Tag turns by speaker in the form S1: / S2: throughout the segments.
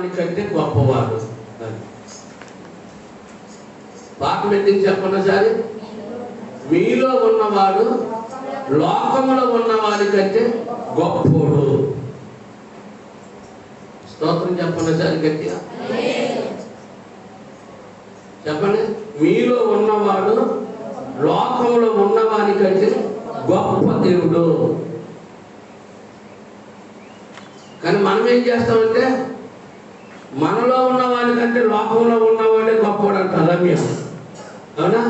S1: వానికంటే గొప్పవాడు. పాట పెట్టింది చెప్పండి సారి. మీలో ఉన్నవాడు లోకంలో ఉన్నవాడి కంటే గొప్పోడు. స్తోత్రం చెప్పండి సారి గట్టిగా చెప్పండి. మీలో ఉన్నవాడు లోకంలో ఉన్నవాడి కంటే గొప్ప దేవుడు. కానీ మనం ఏం చేస్తామంటే మనలో ఉన్నవాడి కంటే లోకంలో ఉన్నవాడే గొప్పవాడు అంట. రమ్య అవునా?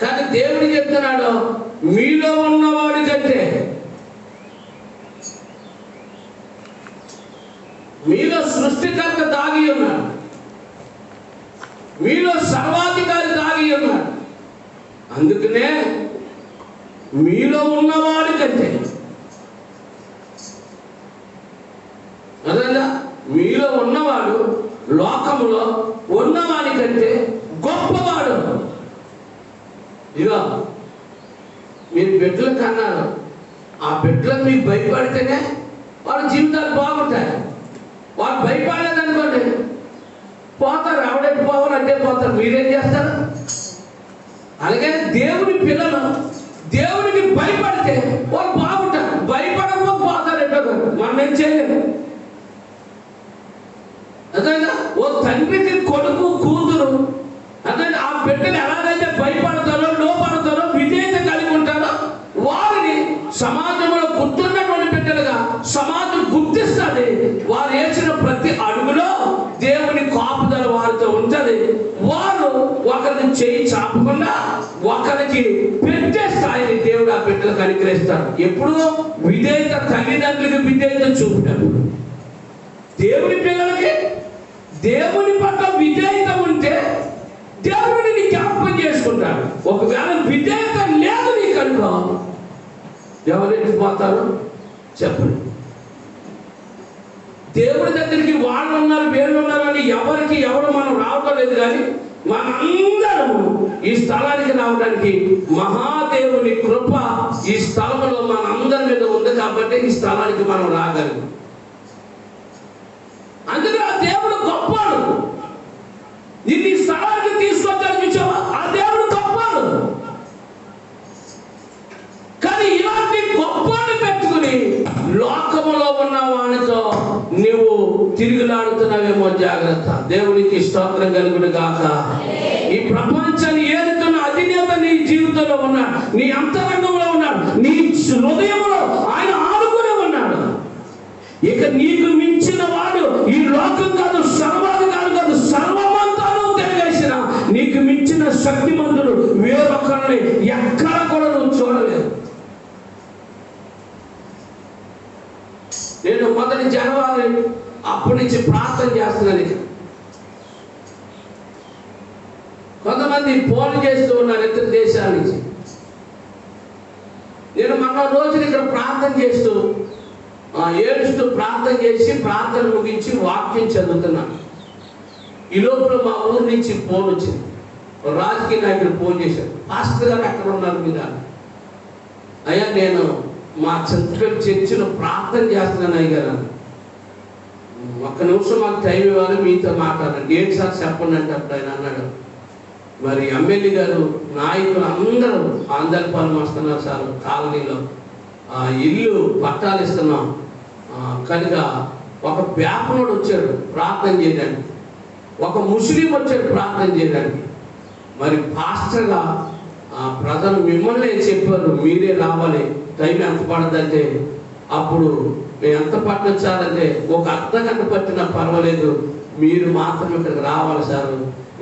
S1: కానీ దేవుడు చెప్తున్నాడు మీలో ఉన్నవాడి కంటే, మీలో సృష్టికర్త దాగి ఉన్నాడు, మీలో సర్వాధికారి దాగి ఉన్నాడు. అందుకనే మీలో ఉన్నవాడి కంటే, అదన్నా మీలో ఉన్నవాడు లోకములో ఉన్నవాడి కంటే గొప్పవాడు. ఇదిగో మీరు బిడ్డలు కన్నారు, ఆ బిడ్డలకు మీకు భయపడితేనే వాళ్ళ జీవితాలు బాగుంటాయి. వాళ్ళు భయపడలేదనుకోండి పోతారు, ఎవడైతే పోవాలంటే పోతారు. మీరేం చేస్తారు? అలాగే దేవుని పిల్లలు దేవునికి భయపడితే వాళ్ళు బాగుంటారు, భయపడకపోతే పోతారు. ఎట్టో మనం ఏం చేయలేము. అదే ఓ తండ్రికి కొడుకు కూతురు అదే ఆ బిడ్డలు ఎలాగైతే భయపడతారో లోపడతారో విధేయత కలిగి ఉంటారో వారిని సమాజంలో గుర్తున్నటువంటి బిడ్డలుగా సమాజం గుర్తిస్తుంది. వారు వేసిన ప్రతి అడుగులో దేవుని కాపుదల వారితో ఉంటుంది. వారు ఒకరిని చేయి చాపకుండా ఒకరికి పెట్టే స్థాయిని దేవుడు ఆ బిడ్డలకు అనుగ్రహిస్తాడు. ఎప్పుడు విధేయత తల్లిదండ్రులకు విధేయత చూపినప్పుడు, దేవుని పిల్లలకి దేవుని పట్ల విధేయత ఉంటే దేవుడిని జ్ఞాపకం చేసుకుంటాడు. ఒకవేళ విధేయత లేదు నీకు అనుకో ఎవరికి పోతారు చెప్పండి. దేవుడి దగ్గరికి వాళ్ళు ఉన్నారు వీళ్ళు ఉన్నారు అని ఎవరు మనం రావడం లేదు. కానీ మనందరము ఈ స్థలానికి రావడానికి మహాదేవుని కృప ఈ స్థలంలో మనందరి మీద ఉంది కాబట్టి ఈ స్థలానికి మనం రాగలం. అందుకే ఆ దేవుడు గొప్పవాడు. నిన్ను ఈ స్థలానికి తీసుకొచ్చాడు చూసావా, ఆ దేవుడు గొప్పవాడు. కానీ ఇలాంటి గొప్పవాడిని పెట్టుకుని లోకములో ఉన్న వానితో నువ్వు తిరుగులాడుతున్నావేమో జాగ్రత్త. దేవునికి స్తోత్రం కలుగును గాక. ఈ ప్రపంచాన్ని ఏలుతున్న అధినేత నీ జీవితంలో ఉన్నాడు, నీ అంతరంగంలో ఉన్నాడు, నీ హృదయంలో ఆయన ఆడుకునే ఉన్నాడు. ఇక నీకు మించిన వాడు ఈ లోకం కాదు, సర్వాధికారి కాదు, సర్వమంతాను తెలివేసిన నీకు మించిన శక్తిమంతుడు వేరొకరిని ఎక్కడ కూడా నువ్వు చూడలేదు. నేను మొదటి జనవరి అప్పటి నుంచి ప్రార్థన చేస్తున్నాను. కొంతమంది ఫోన్ చేస్తూ ఉన్నారు ఇతర దేశాల నుంచి. నేను మొన్న రోజున ఇక్కడ ప్రార్థన చేస్తూ ఏడుస్తూ ప్రార్థన చేసి ప్రార్థన ముగించి వాక్యం చదువుతున్నాను. ఈ లోపల మా ఊరు నుంచి ఫోన్ వచ్చింది. రాజకీయ నాయకుడు ఫోన్ చేశారు. పాస్టర్ గారు ఎక్కడ ఉన్నారు మీరు? అయ్యా నేను మా చర్చిలో ప్రార్థన చేస్తున్నాను అయ్యారు. ఒక్క నిమిషం మాకు టైం ఇవ్వాలి, మీతో మాట్లాడండి. ఏంటి సార్ చెప్పండి అంటే అప్పుడు ఆయన అన్నాడు, మరి ఎమ్మెల్యే గారు నాయకులు అందరూ ఆంధ్రపాలెం వస్తున్నారు సార్, కాలనీలో ఇల్లు పట్టాలు ఇస్తున్నాం కనుక ఒక బ్యాపనుడు వచ్చాడు ప్రార్థన చేయడానికి, ఒక ముస్లిం వచ్చాడు ప్రార్థన చేయడానికి. మరి పాస్టర్గా ప్రజలు మిమ్మల్ని చెప్పారు మీరే రావాలి, టైం ఎంత పడదంటే అప్పుడు మేము ఎంత పట్టొచ్చారంటే ఒక అర్ధగంట పట్టినా పర్వాలేదు, మీరు మాత్రం ఇక్కడికి రావాలి సార్,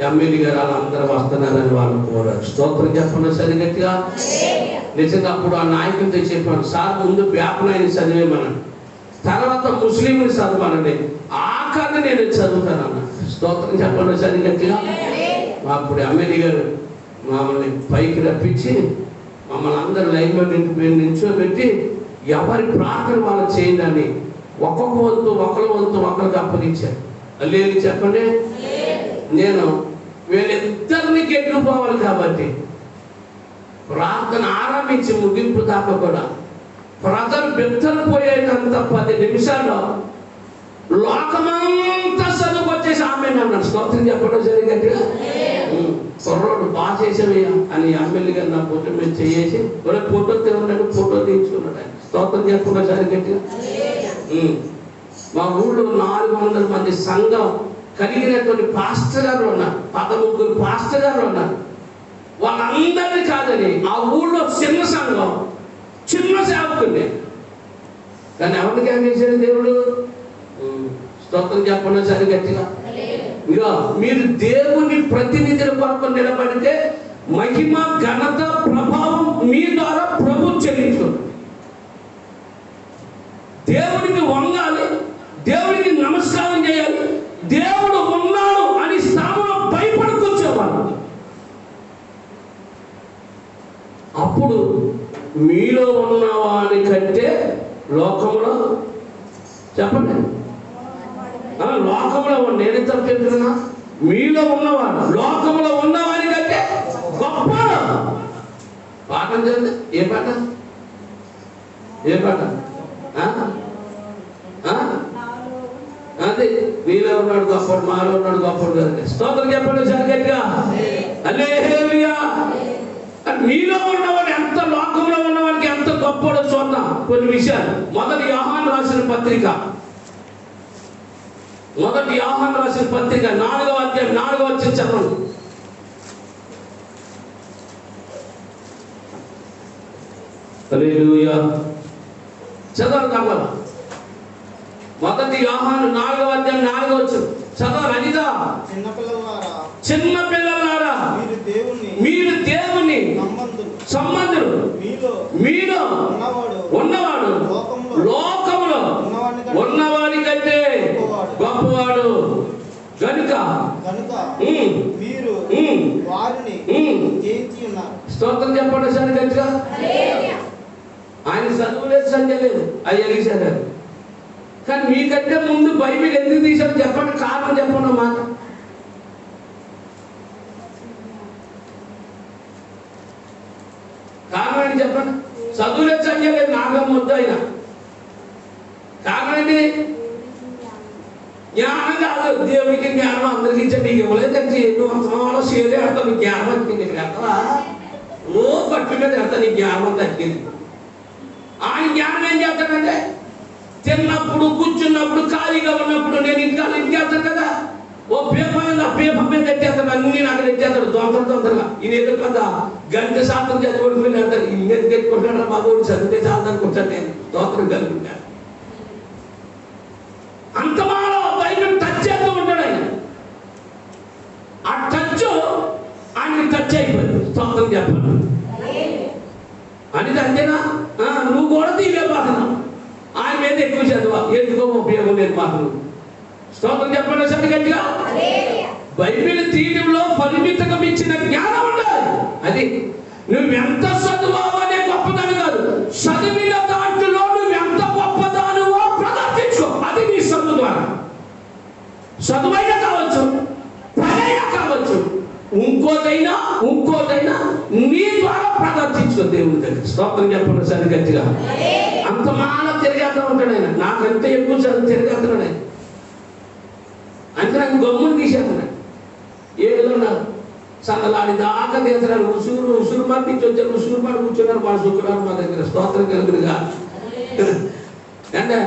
S1: ఎమ్మెల్యే గారు వాళ్ళందరూ వస్తున్నారని వాళ్ళు కోరారు. స్తోత్రం చెప్పండి సరి గట్టిగా. నిజంగా అప్పుడు ఆ నాయకులతో చెప్పాను, సార్ ముందు బ్యాపనాయని చదివేమన్నాను, తర్వాత ముస్లింని చదవమనండి, ఆఖరిని నేను చదువుతానన్న. స్తోత్రం చెప్పండి సరి గట్టిగా. అప్పుడు ఎమ్మెల్యే గారు మమ్మల్ని పైకి రప్పించి మమ్మల్ని అందరు లైన్లో నిల్చోబెట్టి ఎవరి ప్రార్థన వాళ్ళు చేయండి, ఒక్కొక్క వంతు ఒకరికి అప్పగించారు. లేదు చెప్పండి. నేను వీళ్ళిద్దరిని గెట్టుకోవాలి కాబట్టి ప్రార్థన ఆరంభించి ముగింపు దాకా కూడా ప్రజలు బిత్తరపోయేటంత 10 నిమిషాల్లో లోకమంతా చదువు వచ్చేసి ఆమె అన్నాడు. స్తోత్రం చెప్పడం జరిగినట్టుగా కుర్రోడు బాగా చేసేవయ్యా అని ఎమ్మెల్యే గారు నా ఫోటో మీద చేసి ఫోటో తిన్నాడు, ఫోటో తీయించుకున్నాడు. ఆయన స్తోత్రం చెప్పడం జరిగినట్టుగా మా ఊళ్ళో 400 మంది సంఘం కలిగినటువంటి పాస్టర్ గారు ఉన్నారు, 13 పాస్టర్ గారు ఉన్నారు. వాళ్ళందరినీ కాదని ఆ ఊళ్ళో చిన్న సంఘం, చిన్న సేవకుని, కానీ ఎవరికి ఏం చేశాడు దేవుడు? స్తోత్రం చెప్పండి సరి గట్టిగా. ఇక మీరు దేవుని ప్రతినిధుల కొరకు నిలబడితే మహిమ, ఘనత, ప్రభావం మీ ద్వారా ప్రభు చెల్లించు. దేవుడికి వంగాలి, దేవుడికి నమస్కారం చేయాలి. దేవుడు ఉన్నాడు అని స్థానంలో భయపడి కూర్చోవాలి. అప్పుడు మీలో ఉన్నవాని కంటే లోకంలో, చెప్పండి, లోకంలో నేను తప్పు చెప్తున్నా, మీలో ఉన్నవాడు లోకంలో ఉన్నవాని కంటే గొప్ప. పాఠం చదివితే ఏ పాట? ఏ పాట? అదే మీలో ఉన్నాడు గొప్పడు, మాలో ఉన్నాడు గొప్పడు కదా. స్తోత్రం చెప్పండి సరిగ్గా. హల్లెలూయా. మీలో ఉన్నవాడు ఎంత, లోకంలో ఉన్నవాడికి ఎంత గొప్పడో చూద్దాం కొన్ని విషయాలు. మొదటి యోహాను రాసిన పత్రిక, 4వ అధ్యాయం 4వ వచనం చదవండి. హల్లెలూయా. చదవండి కావాలి. మొదటి యోహాను 4వ అధ్యాయం 4వ వచనం చదవండి. అనిదా, చిన్న పిల్లలారా మీరు దేవుని సంబంధులు, మీలో ఉన్నవాడు లోకములో ఉన్నవాడి కంటే గొప్పవాడు గనుక స్తోత్రం చెప్పండి సార్ గట్టిగా. ఆయన చదువులేదు, సంజయ్ లేదు, అవి ఎలిసారు. కానీ మీకంటే ముందు బైబిల్ ఎందుకు తీశాడు చెప్పండి, కారణం చెప్పండి మాట. కారణం ఏంటి చెప్పండి. చదువులేదు, సంజయ్ లేదు, నాగం వద్దు అయినా. కారణం ఏంటి? జ్ఞానం కాదు. దేవుడికి జ్ఞానం అందరికి ఇచ్చాడు, నీకు ఇవ్వలేదంటే నువ్వు అంతమాలో సేదే ఆడతావు. నీ జ్ఞానం తగ్గింది కదా, ఓ పట్టు మీద వెళ్తా, నీ జ్ఞానం తగ్గింది. ఆయన జ్ఞానం ఏం చేస్తాడంటే తిన్నప్పుడు, కూర్చున్నప్పుడు, ఖాళీగా ఉన్నప్పుడు నేను ఇంకా వెళ్తాను కదా, ఓ పేపర్ మీద పేపర్ మీద ఎట్టేస్తాడు, అన్ని నాకు ఎట్టేస్తాడు తొందరగా. ఈయన ఎదురు కదా గంట శాతం చదివిపోయి వెళ్తాడు. ఇన్ని తెచ్చుకుంటాడు మా ఊరు చదివితే చాలా అనుకుంటాను నేను దోతలు కలుగుతాను. అంతమాలో బైబిల్ టచ్ చేస్తూ ఉంటాడు ఆయన. ఆ టచ్ ఆయనకి టచ్ అయిపోయింది. స్తోత్రం చెప్పండి. అనేది అంతేనా? నువ్వు కూడా తీవే మాత్రం ఆయన మీద ఎక్కువ చదువు, ఎందుకో ఉపయోగం లేదు మాత్రం. స్తోత్రం చెప్పండి సరి గట్టిగా. బైబిల్ తీయడంలో పరిమితంగా ఇచ్చిన జ్ఞానం ఉండాలి. అది నువ్వెంత చదువు అనే గొప్పదాని కాదు, చదివిన దాంట్లో నువ్వెంత గొప్పదానువో ప్రదర్శించు. అది నీ చదువు ద్వారా. చదువైనా కావచ్చు, పనైనా కావచ్చు, ఇంకోదైనా నీ ద్వారా ప్రదర్శించు దేవుని దగ్గర. స్తోత్రం చెప్పండి సరి గట్టిగా. అంత మాన తిరిగేస్తూ ఉంటాడు ఆయన. నాకంటే ఎక్కువ చదువు తిరిగేస్తున్నాడు ఆయన. అంటే నాకు గమ్మును తీసేస్తున్నాడు. ఏదో సంగలాడి దాకా తీస్తున్నాడు. ఉసురు పంపించి వచ్చారు, ఉసురు పడి కూర్చున్నారు మా శుక్రవారం మా దగ్గర. స్తోత్రం కలుగురుగా. అంటే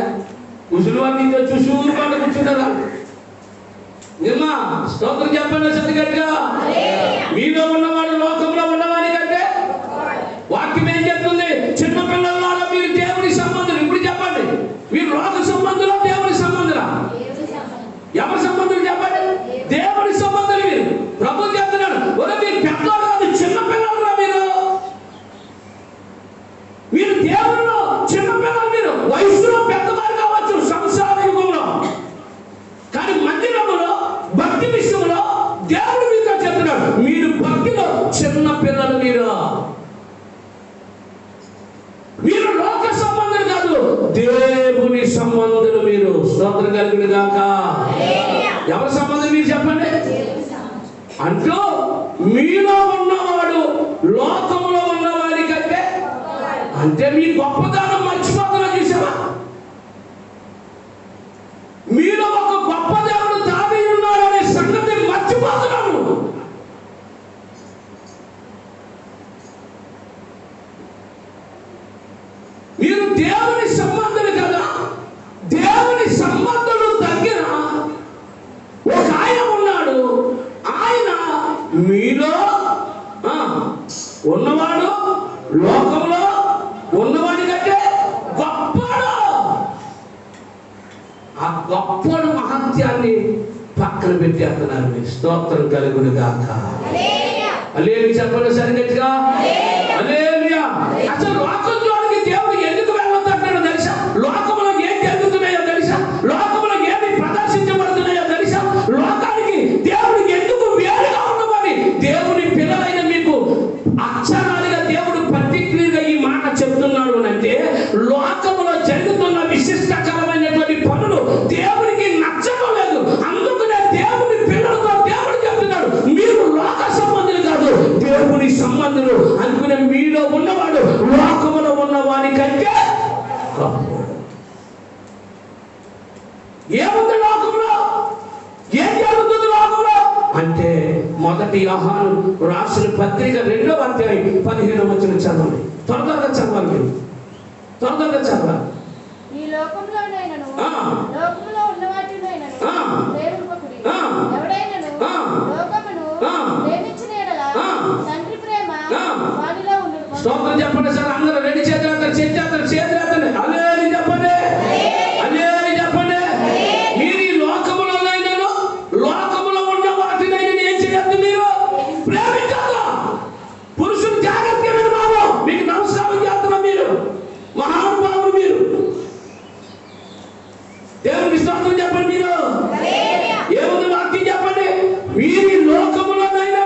S1: ఉసురు పంపించి వచ్చి ఉసురు పడి కూర్చున్నారు. నిమ్మా స్తోత్రం చెప్పండి సరిగట్టుగా. మీలో ఉన్నవాడు లోకంలో ఉన్నవాడి కంటే వాక్యం ఏం చెప్తుంది? చిన్న పిల్లల మీరు దేవుని సంబంధులు. ఇప్పుడు చెప్పండి, మీరు లోక సంబంధులా దేవుని సంబంధులా? ఎవరి సంబంధులు చెప్పండి? దేవుని సంబంధులు మీరు. ప్రభు చెప్తున్నాడు, మీరు పెద్దలు కాదు, చిన్న పిల్లలురా మీరు దేవుల్లో చిన్న పిల్లలు. మీరు వయసులో పెద్దవారు కావచ్చు సంసార యుగంలో, కానీ మందిరంలో భక్తి విషయంలో దేవుడు మీతో చెప్తున్నాడు, మీరు భక్తిలో చిన్న పిల్లలు. మీరు లోక సంబంధులు కాదు, దేవుని సంబంధులు మీరు. స్తోత్రం కలుగును గాక. ఎవరి సంబంధం మీరు చెప్పండి. అంటూ మీలో ఉన్నవాడు లోకంలో ఉన్నవాడి కంటే, అంటే మీ గొప్పతనం మర్చిపోతున్నా మీరు దేవుని సంబంధులు కదా. దేవుని సంబంధులు దగ్గర ఒక ఆయన ఉన్నాడు. ఆయన మీలో ఉన్నవాడు లోకంలో ఉన్నవాడి కంటే గొప్పడు. ఆ గొప్పడు మహత్యాన్ని పక్కన పెట్టేస్తున్నారు. మీరు స్తోత్రం కలుగును గాక. హల్లెలూయా చెప్పండి సరిగ్గా. హల్లెలూయా. అసలు లోకం జోలికి దేవుడు ఎందుకు వెళ్ళొద్దంటాడో తెలుసా? లోకంలో ఏం జరుగుతున్నాయో తెలుసా? లోకంలో ఏమి ప్రదర్శించబడుతున్నాయో తెలుసా? లోకానికి దేవుడు ఎందుకు వేరుగా ఉన్నమని దేవుని పిల్లలైన మీకు అక్షరాలుగా దేవుడు పర్టిక్యులర్గా ఈ మాట చెప్తున్నాడు అంటే, లోకంలో జరుగుతున్న విశిష్టకరమైనటువంటి పనులు దేవునికి నచ్చడం లేదు. అందుకనే దేవుని పిల్లలతో దేవుడు చెప్తున్నాడు, మీరు లోక సంబంధులు కాదు, దేవుని సంబంధులు. అందుకనే మీలో ఉన్నవాడు లోకములో ఉన్నవాడి కంటే గొప్పవాడు. ఏముంది లోకంలో? ఏం జరుగుతుంది లోకంలో అంటే, మొదటి యోహాను రాసిన పత్రిక 2వ అధ్యాయం 15వ వచనం చదవండి. త్వరగా చదవాలి మీరు, త్వరగా చదవాలి.
S2: ఈ లోకంలోనైనను లోకములో ఉన్న వాటిలోనైనను ప్రేమింపకుడి. ఎవడైనను లోకమును ప్రేమించిన యెడల తండ్రి ప్రేమ వానిలో ఉండును.
S1: స్తోత్రం చెప్పండి సార్. అందరూ రెండు చేతులు చేతులు హల్లెలూయా చెప్పండి. హల్లెలూయా చెప్పండి. మీరు ఈ లోకములోనైనను లోకములో ఉన్న వాటినైనా ఏం చేయొద్దు, మీరు ప్రేమించాలి. పురుషుడు జాగ్రత్తగా వినబాబు, మీకు నమస్కారం చేస్తున్నా. మీరు మహానుభావులు, మీరు దేవునికి స్తోత్రం చెప్పండి. మీరు ఏముంది వాక్యం చెప్పండి. మీరు లోకములోనైనా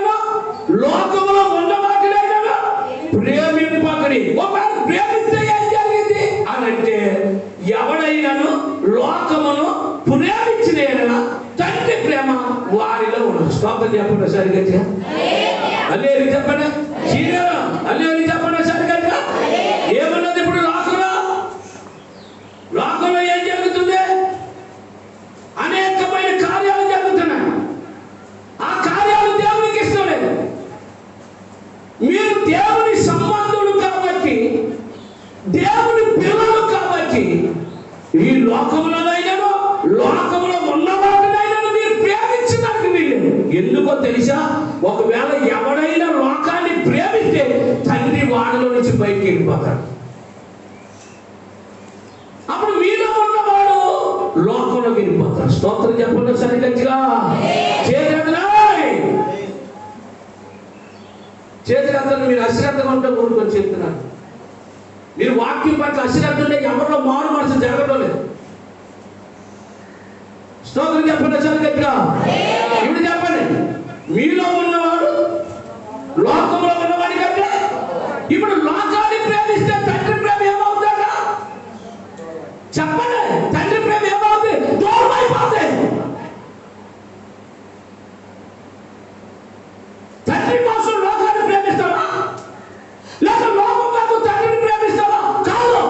S1: లోకములో ఉన్న వాటినైనా ప్రేమింపకడి. ఒకవేళ ప్రేమిస్తే ఏం జరిగింది అని అంటే, ఎవడైనాను లోకమును ప్రేమించిన యెడల తండ్రి ప్రేమ వారిలో ఉన్నది. స్తోత్రం చెప్పండి సరిగ్గా. హల్లెలూయా చెప్పండి. హల్లెలూయా చెప్పండి సరిగ్గా. ఏమన్నది ఇప్పుడు లోకంలో? లోకంలో ఏం జరుగుతుంది? అనేకమైన కార్యాలు జరుగుతున్నాయి. ఆ కార్యాలు దేవునికి ఇష్టం లేదు. మీరు దేవుని సంబంధులు కాబట్టి, దేవుని పిల్లలు కాబట్టి, ఈ లోకంలోనైనా లోకంలో ఉన్న వాటినైనా మీరు ప్రేమించడానికి వీల్లేదు. ఎందుకో తెలుసా? ఒకవేళ ఎవడైనా లోకాన్ని ప్రేమిస్తే తండ్రి వాడిలో నుంచి బయటికి వెళ్ళిపోతాడు. అప్పుడు మీలో ఉన్నవాడు లోకంలో వెళ్ళిపోతాడు. స్తోత్రం చెప్పండి సరిగ్గా. చేతులందరూ మీరు అశ్రద్ధగా ఉంటే ఊరుకొని చెప్తున్నారు. మీరు వాక్యం పట్ల అశ్రద్ధ ఉంటే ఎవరిలో మారు మనసు జరగడం లేదు. స్తోత్రం చెప్పండి సరిగ్గా. ఇప్పుడు చెప్పండి, మీలో ఉన్నవాడు లోకంలో ఉన్నవాడి కంటే. ఇప్పుడు లోకాన్ని ప్రేమిస్తే తండ్రి ప్రేమ ఏమవుతుందా చెప్పండి? తండ్రి ప్రేమ ఏమవుతుంది? దూరం అయిపోతుంది. తండ్రి కోసం లోకాన్ని ప్రేమిస్తావా? లేక లోకం కాదు తండ్రిని ప్రేమిస్తావా? కాదు.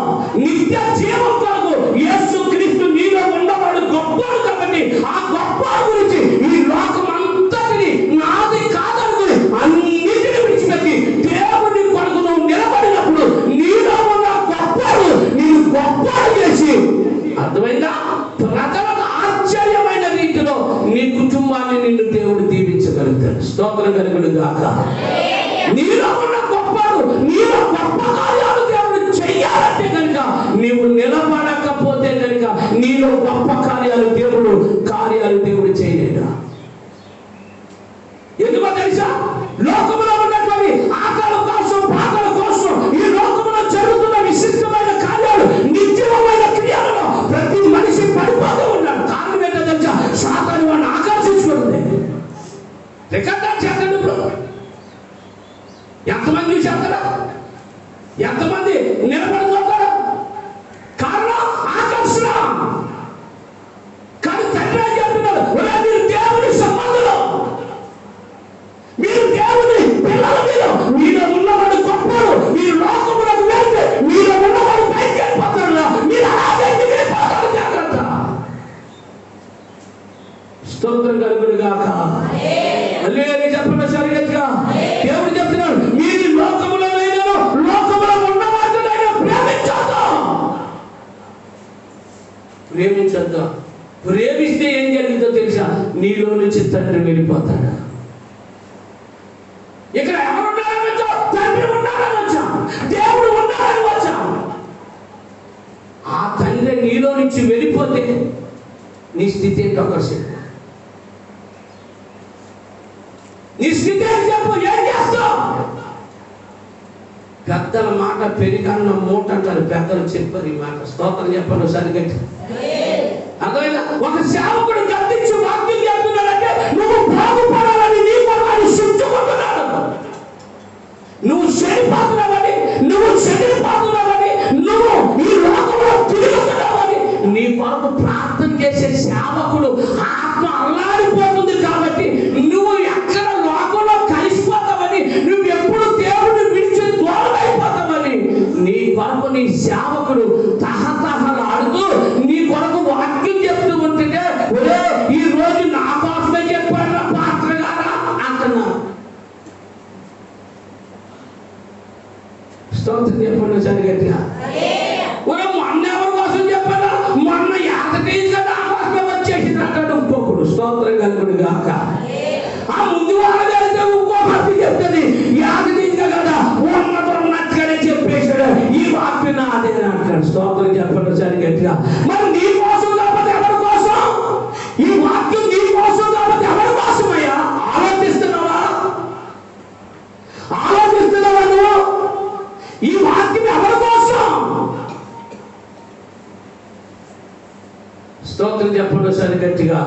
S1: నిత్య జీవం కొరకు యేసు క్రీస్తు నీలో ఉన్నవాడు గొప్పవాడు కాబట్టి, ఆ గొప్పవాడు గురించి ఈ లోకం అంతటిని నాది కాదనుకుని అన్నిటిని విడిచిపెట్టి దేవుని కొరకు నువ్వు నిలబడినప్పుడు నీలో ఉన్న గొప్పవాడు నేను గొప్పవాడు చేసి, అర్థమైందా? ప్రజలకు ఆశ్చర్యమైన రీతిలో నీ కుటుంబాన్ని నిన్ను దేవుడు దీవించగలుగుతాడు. స్తోత్రం కలుగును గాక. నీలో ఉన్న గొప్పవాడు, నీలో గొప్ప కార్యాలు దేవుడు చెయ్యాలంటే కనుక, నీవు నిలబడకపోతే కనుక నీలో గొప్ప కార్యాలు దేవుడు చేయలేడా? ఎందుకో తెలుసా? లోకములో ఉన్నటువంటి ఆకలి కోసం పాకల కోసం ఈ లోకములో జరుగుతున్న విశిష్టమైన కార్యాలు, నిత్యమైన క్రియలలో ప్రతి మనిషి పడిపోతూ ఉన్నాడు. కారణం ఏంటో తెలుసా? సాతాను వాడిని ఆకర్షించుకుంటుంది. రికార్డ్ చేస్తాడు. ఇప్పుడు ఎంతమంది చూసేస్తారా? ఎంతమంది నిలబడిపోతారు? కారణం ఆకర్షణ. కానీ తండ్రి చెప్తున్నాడు, మీరు దేవుని సంబంధులు, మీరు దేవుని పిల్లలు, మీలో ఉన్నవాడు గొప్పవాడు. మీరు లోకములకు వెళ్తే మీలో ఉన్నవాడు పైకి వెళ్ళిపోతాడు. మీరు అలాగే వెళ్ళిపోతారు. జాగ్రత్త. స్తోత్రం కలుగును గాక. హల్లెలూయా చెప్పండి సరిగ్గా. దేవుడు చెప్తున్నాడు, మీరు లోకములో ఉన్నవాటినైనా ప్రేమించొద్దు. ప్రేమించొద్దా? ప్రేమిస్తే ఏం జరుగుతుందో తెలుసా? నీలో నుంచి తండ్రి వెళ్ళిపోతాడు. ఇక్కడ ఎవరు ఉండాలని వచ్చాం? తండ్రి ఉండాలని వచ్చాం, దేవుడు ఉండాలని వచ్చాం. ఆ తండ్రి నీలో నుంచి వెళ్ళిపోతే నీ స్థితి ఏంటో ఒకసారి చెప్పు. నీ స్థితి ఏంటి చెప్పు. ఏం చేస్తావు? పెద్దల మాట పెరిగన్న మూట అంటారు, పెద్దలు చెప్పారు ఈ మాట. స్తోత్రం చెప్పండి సరిగట్టి. అర్థమైందా? ఒక సేవకుడు గద్దించి వాక్యం చెప్తున్నాడంటే నువ్వు బాగుపడాలని నీ కొరకు శిక్షకుంటున్నాడు. నువ్వు చెడిపోతున్నావని, నువ్వు చెడిపోతున్నావని, నువ్వు ఈ లోకంలో తిరుగుతున్నావని నీ కొరకు ప్రార్థన చేసే సేవకుడు ఆత్మ అల్లాడిపోతుంది. కాబట్టి నువ్వు ఎక్కడ లోకంలో కలిసిపోతావని, నువ్వు ఎప్పుడు దేవుడిని విడిచి దూరం అయిపోతావని నీ కొరకు నీ సేవకుడు తహతహలాడుతూ నీ కొరకు వాక్యం చెప్తూ ఉంటుంటే, ఒరే ఈ రోజు నా కోసమే చెప్పాడు పాత్ర గారా అంటున్నా. స్తోత్రం చెప్పండి సరిగట్టిగా. ఒరే మొన్న ఎవరి కోసం చెప్పాడా? మొన్న యాదగిరి కదా ఆ కోసమే వచ్చేసింది అంటాడు ఇంకొకడు. స్తోత్రం కలుగుడు గాక. ఆ ముందు వాళ్ళ ఇంకో భక్తి చెప్తుంది, యాదగిరి కదా ఉన్నట్టుగానే చెప్పేశాడు, ఈ వాక్యం నాదే అంటాడు. స్తోత్రం చెప్పండి సరిగట్టిగా. మరి నీ కోసం కాకపోతే ఎవరి కోసం? ఈ వాక్యం నీ కోసం కాకపోతే ఎవరి కోసమయ్యా? ఆలోచిస్తున్నావా? ఆలోచిస్తున్నావా నువ్వు? ఈ వాక్యం ఎవరి కోసం? స్తోత్రం చెప్పండి సరి గట్టిగా.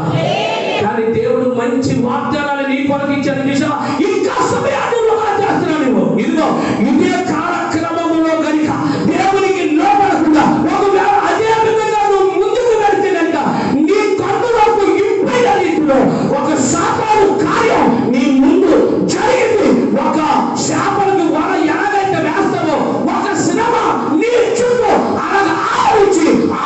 S1: కానీ దేవుడు మంచి వాగ్దానాలు నీ కొరకు ఇచ్చాడు. నిజమా? ఇంకా సమయాన్ని వృధా చేస్తున్నావు నువ్వు. ఇదిగో ఇదే కాలక్రమంలో కనుక దేవునికి లోపడకుండా ఒకవేళ అదే విధంగా నువ్వు ముందుకు వెళ్తే కనుక నీ కన్నులకు ఇంపైన రీతిలో ఒక శాపాలు కార్యం నీ ముందు జరిగింది. ఒక శాపలకు వల ఎలాగైతే వేస్తావో ఒక శ్రమ నీ చుట్టూ అలాగా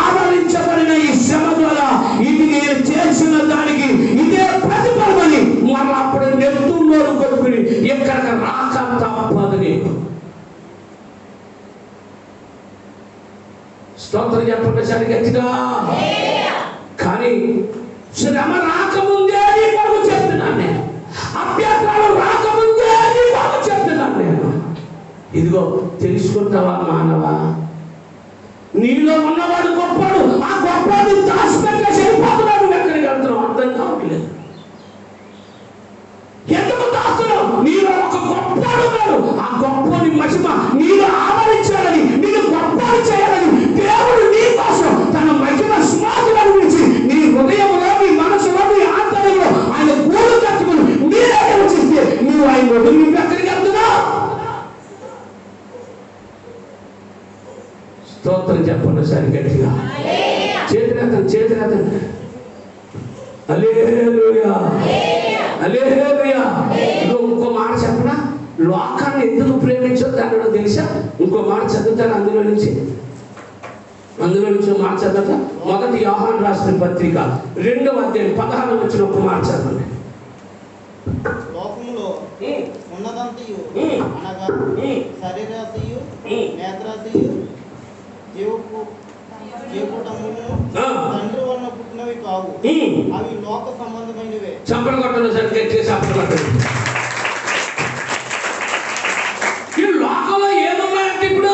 S1: ఆవరించబడిన ఈ శ్రమ ద్వారా ఇది నేను చేసిన దానికి ఇదే ప్రతిఫలమని మళ్ళీ అప్పుడు నెత్తుల్లో కొట్టుకుని ఎక్కడికి రాక తప్పదని. స్తోత్రం చెప్పండి సరి గట్టిగా. కానీ శ్రమ రాకముందే నీ కొరకు చెప్తున్నాను నేను, అభ్యంతరాలు రాకముందే నీ కొరకు చెప్తున్నాను నేను. ఇదిగో తెలుసుకుంటావా మానవా? నీలో ఉన్నవాడు గొప్పవాడు, ఆ గొప్పవాడు దాచిపెట్టేసి వెళ్ళిపోతున్నాడు. నువ్వు ఎక్కడికి వెళ్తున్నావు అర్థం కావట్లేదు. ఎందుకు దాస్తున్నావు? నీలో ఒక గొప్పవాడు ఉన్నాడు. ఆ గొప్పని మహిమ నీలో ఆవరించాలని, నేను గొప్పవాడు చేయాలని దేవుడు నీ కోసం తన మహిమ సుమారులను గురించి నీ హృదయంలో, నీ మనసులో, నీ ఆంతర్యంలో ఆయన గూడు కట్టుకుని నీరే వచ్చిస్తే నువ్వు ఆయన వదిలి నువ్వు ఎక్కడికి వెళ్తున్నావు? స్తోత్రం చెప్పండి సరి గట్టిగా. చేతులెత్తండి. హల్లెలూయా, హల్లెలూయా. ఇంకో మాట చెప్పనా? లోకాన్ని ఎందుకు ప్రేమించొద్దు అన్నాడో తెలుసా? ఇంకో మాట చదువుతాను అందులో నుంచి మాట చదువుతా. 1 యోహాను రాసిన పత్రిక 2వ అధ్యాయం 16 వచ్చిన ఒక మాట చదవండి.
S3: లోకములో ఉన్నదంతయు అనగా శరీరాశయు, నేత్రాశయు, జీవకూటమును తండ్రి వలన పుట్టినవి కావు, అవి లోక సంబంధమైనవే.
S1: చంపలు కొట్టండి సార్, గట్టిగా చంపలు కొట్టండి. ఈ లోకంలో ఏమున్నాయంటే ఇప్పుడు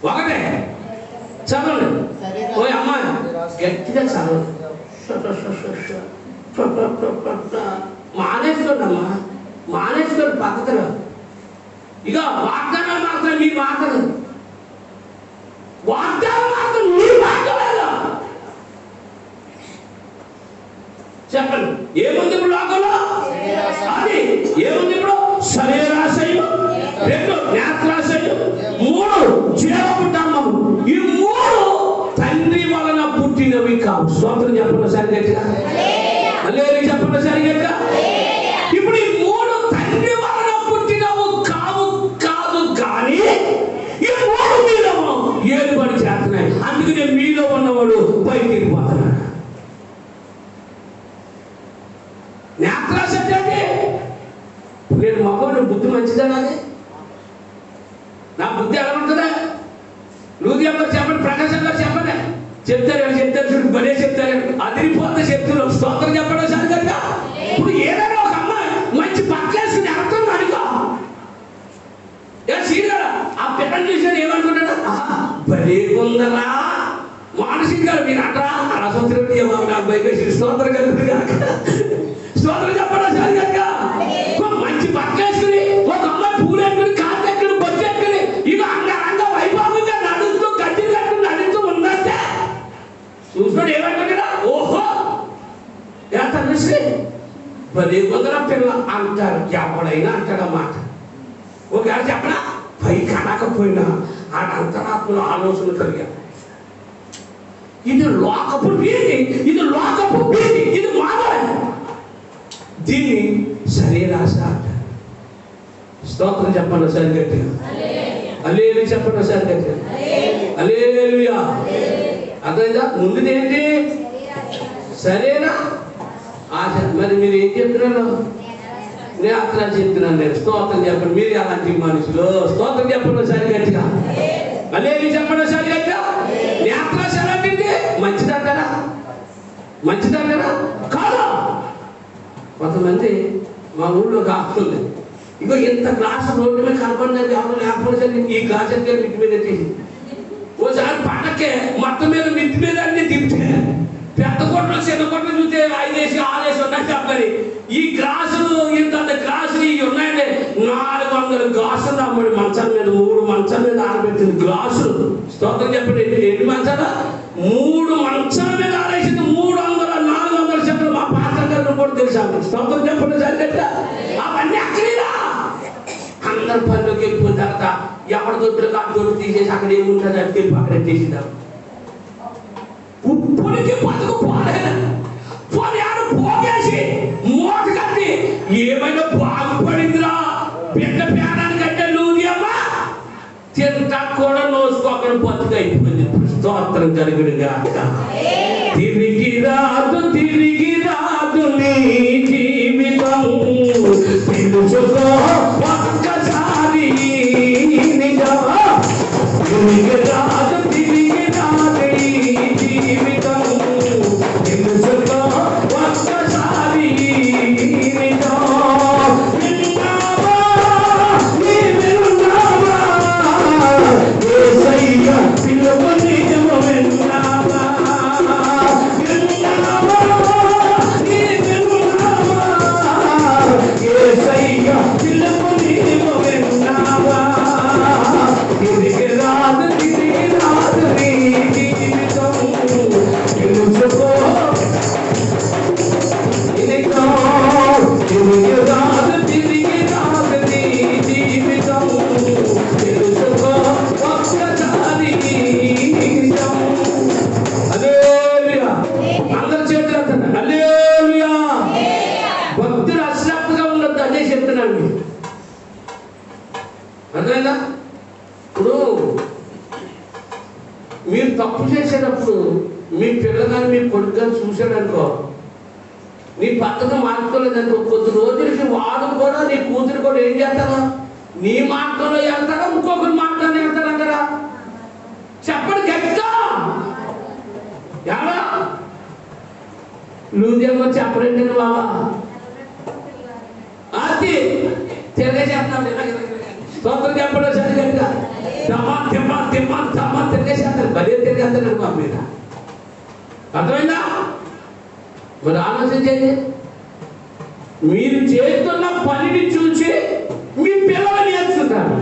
S1: ఒకటే చదవండి. ఓ అమ్మాయి గట్టిగా చదవండి. మానేసుకోండమ్మా, మానేసుకోండి పద్ధతిలో. ఇక వాగ్దానాలు మాత్రం మీ మాటలు, వాగ్దానం మాత్రం మీ మాటలేదా? చెప్పండి. ఏముంది ఇప్పుడు లోకంలో? అది ఏముంది ఇప్పుడు? శరీరాశయం, 2 నేత్రాశయం, 3 జీవపుటమ్మము. ఈ 3 తండ్రి వలన పుట్టినవి కావు. స్తోత్రం చెప్పండి సరి గట్టిగా. హల్లెలూయా చెప్పండి సరి గట్టిగా. ఇప్పుడు ఈ 3 తండ్రి వలన పుట్టినవు కాదు కానీ ఈ 3 మీలో ఏలుబడి చేస్తున్నాయి. అందుకనే మీలో ఉన్నవాడు పైకి వెళ్ళిపోతున్నాడు. నేత్రాశ అంటే నేను మగవాడు బుద్ధి మంచిదా? నాది నా బుద్ధి ఎలా ఉంటుందా? లూదియా గారు చెప్పండి, ప్రకాశం గారు చెప్పండి. చెప్తారు చూడు, భలే చెప్తారు, అదిరిపోతే చెప్తున్నారు. స్తోత్రం చెప్పడం సరిగ్గా. ఇప్పుడు ఏదైనా ఒక అమ్మాయి మంచి పక్కేసుకుని అర్థం అనుకో, సీనియర్ ఆ పిల్లలు చూసారు ఏమనుకుంటాడు, భలే ఉందరా మానసిక మీరు అంటారా రసోత్రి నాకు భయపేసి స్తోత్రం కలుగుతుంది. స్తోత్రం చెప్పడం సరిగ్గా. మంచి పక్కేసుకుని ఒక అమ్మాయి పూలు ఎట్టుకుని కాళ్ళు ఎట్టుకుని బొచ్చు ఎట్టుకుని ఇక అంగ వైభవంగా నడుస్తూ గడ్డి కట్టుకుని నడుస్తూ ఉందంటే చూసినాడు ఏమనుకుంటాడా, ఓహో ఎంత చూసి భలే కొందరా పిల్ల అంటారు. ఎవడైనా అంటాడన్నమాట. ఒకవేళ చెప్పడా పైకి అనకపోయినా ఆ అంతరాత్మలో ఆలోచన కలిగారు. ఇది లోకపు భీతి, ఇది లోకపు భీతి, ఇది మానవ దీన్ని శరీరాశ అంటారు. స్తోత్రం చెప్పండి సార్ గట్టిగా. హల్లెలూయా చెప్పండి సార్ గట్టిగా. హల్లెలూయా. అర్థమైందా? ముందుది ఏంటి? శరీర ఆశ. మరి మీరు ఏం చెప్తున్నారు? నేను అట్లా చెప్తున్నాను. నేను స్తోత్రం చెప్పండి. మీరు అలాంటి మనుషులు. స్తోత్రం చెప్పండి సార్ గట్టిగా. హల్లెలూయా చెప్పండి సార్ గట్టిగా. నేత్రాశ ఎలాంటిది? మంచిదంటారా? మంచిదంటారా? కాదు. కొంతమంది మా ఊళ్ళో కాస్తుంది, ఇగో ఇంత గ్లాసు రోడ్డు మీద కనపడినది ఎవరు లేకపోతే ఈ గ్లాస్ అయితే మిట్టి మీద ఎత్తి ఓసారి పండక్కే మొత్తం మీద మిట్టి మీద అన్ని తిప్పితే పెద్ద కొట్లు చిన్న కొట్లు చూస్తే 5 వేసి 6 వేసి ఉన్నాయి చెప్పని ఈ గ్లాసులు ఇంత గ్లాసులు ఇవి ఉన్నాయండి. 400 గ్లాసులు అమ్మడి మంచాల మీద 3 మంచాల మీద ఆరబెట్టింది గ్లాసులు. స్తోత్రం చెప్పండి. ఎన్ని మంచాల? 3 మంచాల మీద ఆరేసింది. 300-400 చెప్పండి. మా పాత్ర కూడా తెలుసు. స్తోత్రం చెప్పండి సరిగ్గా. అవన్నీ అక్కడేరా అందరు పనులకు వెళ్ళిపోయిన తర్వాత ఎవరి దొడ్డు కాదు తీసేసి అక్కడ ఏముంటుంది అని తెలిపి అక్కడ చేసినారు. ఉప్పుడికి బతుకు పోలేదు. పోయాడు పోగేసి మూట కట్టి ఏమైనా బాగుపడిందిరా బిడ్డ పేరానికంటే నువ్వు తింటా కూడా నోసుకోకుండా బతుకు అయిపోయింది. స్తోత్రం కలుగుడుగా. తిరిగి రాదు నీ జీవితం తెలుసుకో ఒక్కసారి నిజం. తిరిగి రాదు నీ జీవితం తెలుసుకో ఒక్కసారి నిజం. విన్నావా విన్నావా యేసయ్య పిలుపు నిజము విన్నావా యేసయ్య పిలుపు నిజము విన్నావా. తిరిగి రాదు నీ జీవితం తెలుసుకో తిరిగి రాదు నీ జీవితం తెలుసుకో ఒక్కసారి నిజం. హల్లెలూయా. అందరూ చేతులు ఎత్తండి. హల్లెలూయా. భక్తులు అశ్రద్ధగా ఉండొద్దు అదే చెప్తున్నాను. అర్థమైందా? ఇప్పుడు మీరు తప్పు చేసేటప్పుడు మీ పిల్లగాని మీ కొడుకు గారు చూశాడనుకో, నీ పద్ధతి మార్చుకోలేదనుకో, కొద్ది రోజులకి వాడు కూడా నీ కూతురు కూడా ఏం చేస్తారా? నీ మాటలో వెళ్తారా ఇంకొకరి మాటలో వెళ్తారంటారా? చెప్పండి గట్టిగా. ఎవరా నువ్వేమో చెప్పండి బాబా అది తిరగే చేస్తున్నావు. స్తోత్రం చెప్పడం సరిగ్గా. తిరిగేసేస్తారు. భలే తిరిగేస్తారు బాబు మీద. అర్థమైందా? మరి ఆలోచించండి. మీరు చేస్తున్న పనిని చూసి మీ పిల్లలు నేర్చుకుంటారు.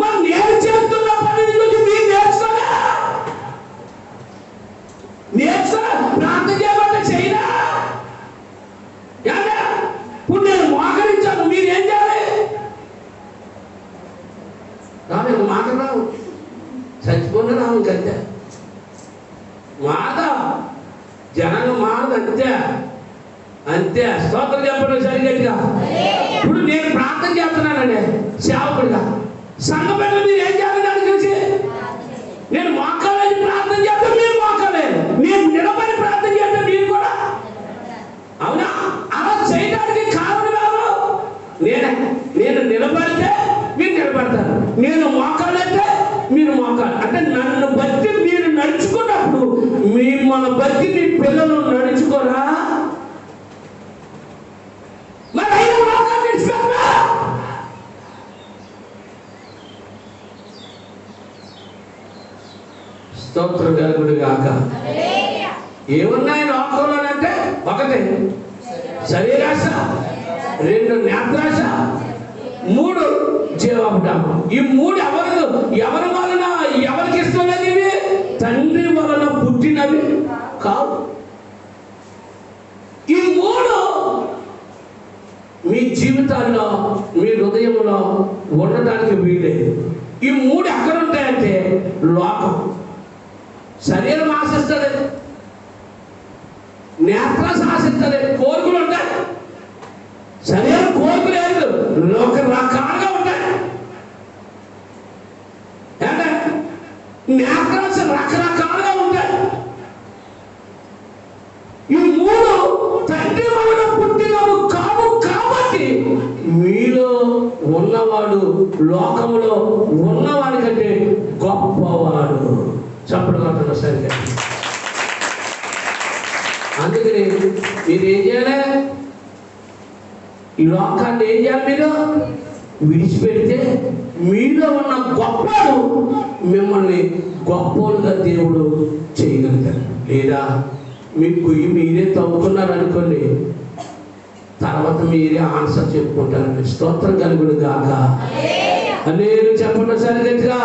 S1: మరి నేను చేస్తున్న పనిని చూసి మీరు నేర్చుకోరా? ప్రార్థన చేయమంటే చేయరా? ఇప్పుడు నేను మోకరించాను, మీరేం చేయాలి? రావు మాట రావు, చచ్చిపోయిన రావు. ఇంకంతే మాట జనం మాట అంతే అంతే. స్తోత్రం చెప్పడం సరిగట్టుగా. ఇప్పుడు నేను ప్రార్థన చేస్తున్నానండి సేవకుడిగా. సంఘ బిడ్డలు మీరు ఏం చేయాలి? దాని గురించి నేను మోకాలని ప్రార్థన చేస్తాను, మీరు మోకాలే. నేను నిలబడి ప్రార్థన చేస్తాను, మీరు కూడా. అవునా? అలా చేయడానికి కారణం ఎవరు? నేను నిలబడితే మీరు నిలబడతారు, నేను మోకాలంటే మీరు మోకాలు. అంటే నన్ను బట్టి మీరు నడుచుకున్నప్పుడు మిమ్మల్ని బట్టి మీ పిల్లలు నడుచుకోరా? మరి అయినా లోకాన్ని విడిచిపెట్టరా? స్తోత్రం కలుగును గాక. ఏమున్నాయి లోకంలోనంటే, ఒకటి శరీరాశ, రెండు నేత్రాశ, మూడు జీవపటాము. ఈ మూడు ఎవరి వలన ఎవరికి ఇష్టం లేదు? ఇవి తండ్రి వలన పుట్టినవి కావు. ఈ మూడు మీ జీవితాల్లో, మీ హృదయంలో ఉండటానికి వీలేదు. ఈ మూడు ఎక్కడ ఉంటాయంటే, లోకం. శరీరం ఆశిస్తుంది, నేత్రాశ ఆశిస్తుంది, కోరికలు ఉంటాయి. శరీరం కోరికలు లేదు, రకరకాలుగా ఉంటాయి. నేత్రాశ రకరకాలుగా ఉంటాయి. ఈ మూడు తండ్రి వలన పుట్టినవి కావు. కాబట్టి మీలో ఉన్నవాడు లోకంలో ఉన్నవాడి కంటే గొప్పవాడు. చప్పుడు కొట్టడం సరిగ్గా. అందుకని మీరు ఏం చేయాలి? ఈ లోకాన్ని ఏం చేయాలి? మీరు విడిచిపెడితే మీలో ఉన్న గొప్పవాడు మిమ్మల్ని గొప్పలుగా దేవుడు చేయగలుగుతాడు. లేదా మీకు మీరే తవ్వుకున్నారు అనుకోండి, తర్వాత మీరే ఆన్సర్ చెప్పుకుంటారండి. స్తోత్రం కలుగును గాక. హల్లెలూయా చెప్పండి సరి గట్టిగా.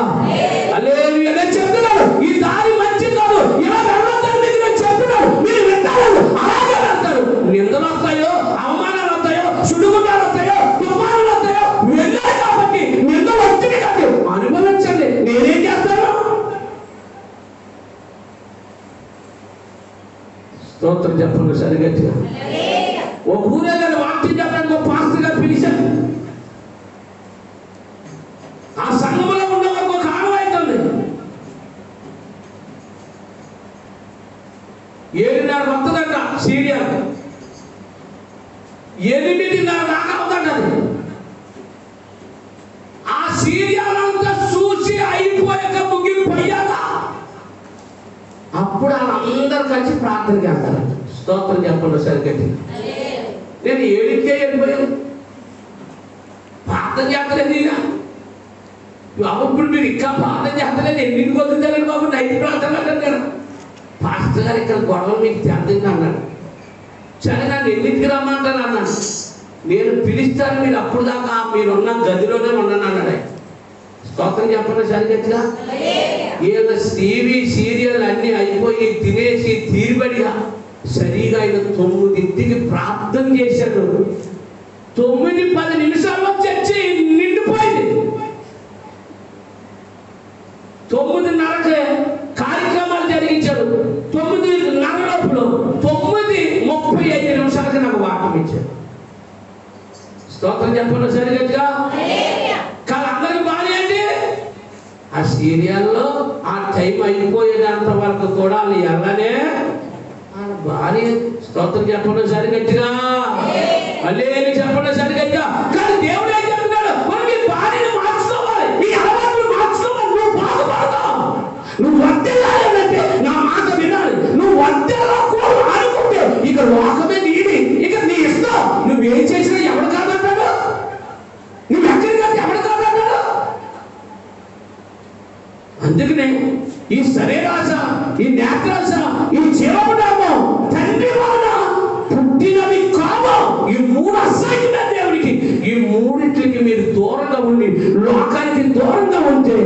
S1: హల్లెలూయా చెప్తున్నాడు. ఈ దారి మంచి కాదు, ఇలా వెళ్ళొద్దని మీకు చెప్తున్నాడు. మీరు వింటారు, అలాగే వెళ్తారు. నిందలు వస్తాయో, అవమానాలు వస్తాయో, సుడుగుండాలు వస్తాయో, తుఫానులు వస్తాయో, వెళ్ళాలి. కాబట్టి నిందలు వచ్చింది కాదు, అనుభవించండి. నేనేం చేస్తాను? స్తోత్రం చెప్పండి సరి గట్టిగా. ఓ ఊరే గారు వాక్యం చెప్పడానికి ఒక పాస్టర్ గారు పిలిచారు. ఆ సంఘంలో ఉన్న ఒక ఆనవాయితుంది. 7:30 వస్తుందంట సీరియల్, 8:30 దాకా అవుతుంట. ఆ సీరియల్ అంతా చూసి అయిపోయాక ముగిపోయాక అప్పుడు వాళ్ళందరూ కలిసి ప్రార్థనకి వెళ్తారు. స్తోత్రం చెప్పండి సరిగట్టి. నేను 7కే వెళ్ళిపోయాను, ప్రార్థన చేస్తలేదు. అప్పుడు మీరు ఇంకా ప్రార్థన చేస్తలేదు, ఎన్నింటికి వదులుతారండి బాబు? నైట్ ప్రార్థన అంటారు. పాస్టర్ గారు ఇక్కడ గొడవలు మీకు తెద్దంగా అన్నాడు. సరే నన్ను ఎన్నింటికి రమ్మంటాను అన్నాను. నేను పిలుస్తాను, మీరు అప్పుడు దాకా మీరున్న గదిలోనే ఉన్నాను అన్నాడు. స్తోత్రం చెప్పండి సరిగట్టిగా. ఏదో టీవీ సీరియల్ అన్నీ అయిపోయి తినేసి తీరుబడిగా సరిగా ఆయన 9ంటికి ప్రార్థన చేశాడు. 9-10 నిమిషాల్లో చర్చి నిండిపోయింది. 9:30కే కార్యక్రమాలు జరిగించాడు. 9:30 లోపల 9:35 నిమిషాలకి నాకు వాక్యం ఇచ్చాడు. స్తోత్రం చెప్పండి సరిగట్టిగా. కానీ అందరికి బాగా అండి, ఆ సీరియల్లో ఆ టైం అయిపోయేంత వరకు కూడా వాళ్ళు ఎల్లనే భార్య. స్తోత్రం చెప్పండి సరిగట్టిగా. హల్లెలూయా చెప్పండి సరిగట్టిగా. కానీ దేవుడు ఏం చెప్తున్నాడు? మనం ఈ భార్యను మార్చుకోవాలి, ఈ అలవాట్లు మార్చుకోవాలి. నువ్వు బాగుపడతావు, నువ్వు వర్తిల్లాలంటే నా మాట వినాలి. నువ్వు వర్తిల్లకూడదు అనుకుంటే ఇక లోకమే నీది, ఇక నీ ఇష్టం. నువ్వేం చేసినా ఎవడు కాదంటాడు, నువ్వు ఎక్కడికి వెళ్తే ఎవడు కాదంటాడు. అందుకనే ఈ శరీరాశ, ఈ నేత్రాశ, ఈ జీవపటామం తండ్రి వలన పుట్టినవి కావు. ఈ మూడు అసహ్యమే దేవుడికి. ఈ మూడింటికి మీరు దూరంగా ఉండి లోకానికి దూరంగా ఉంటే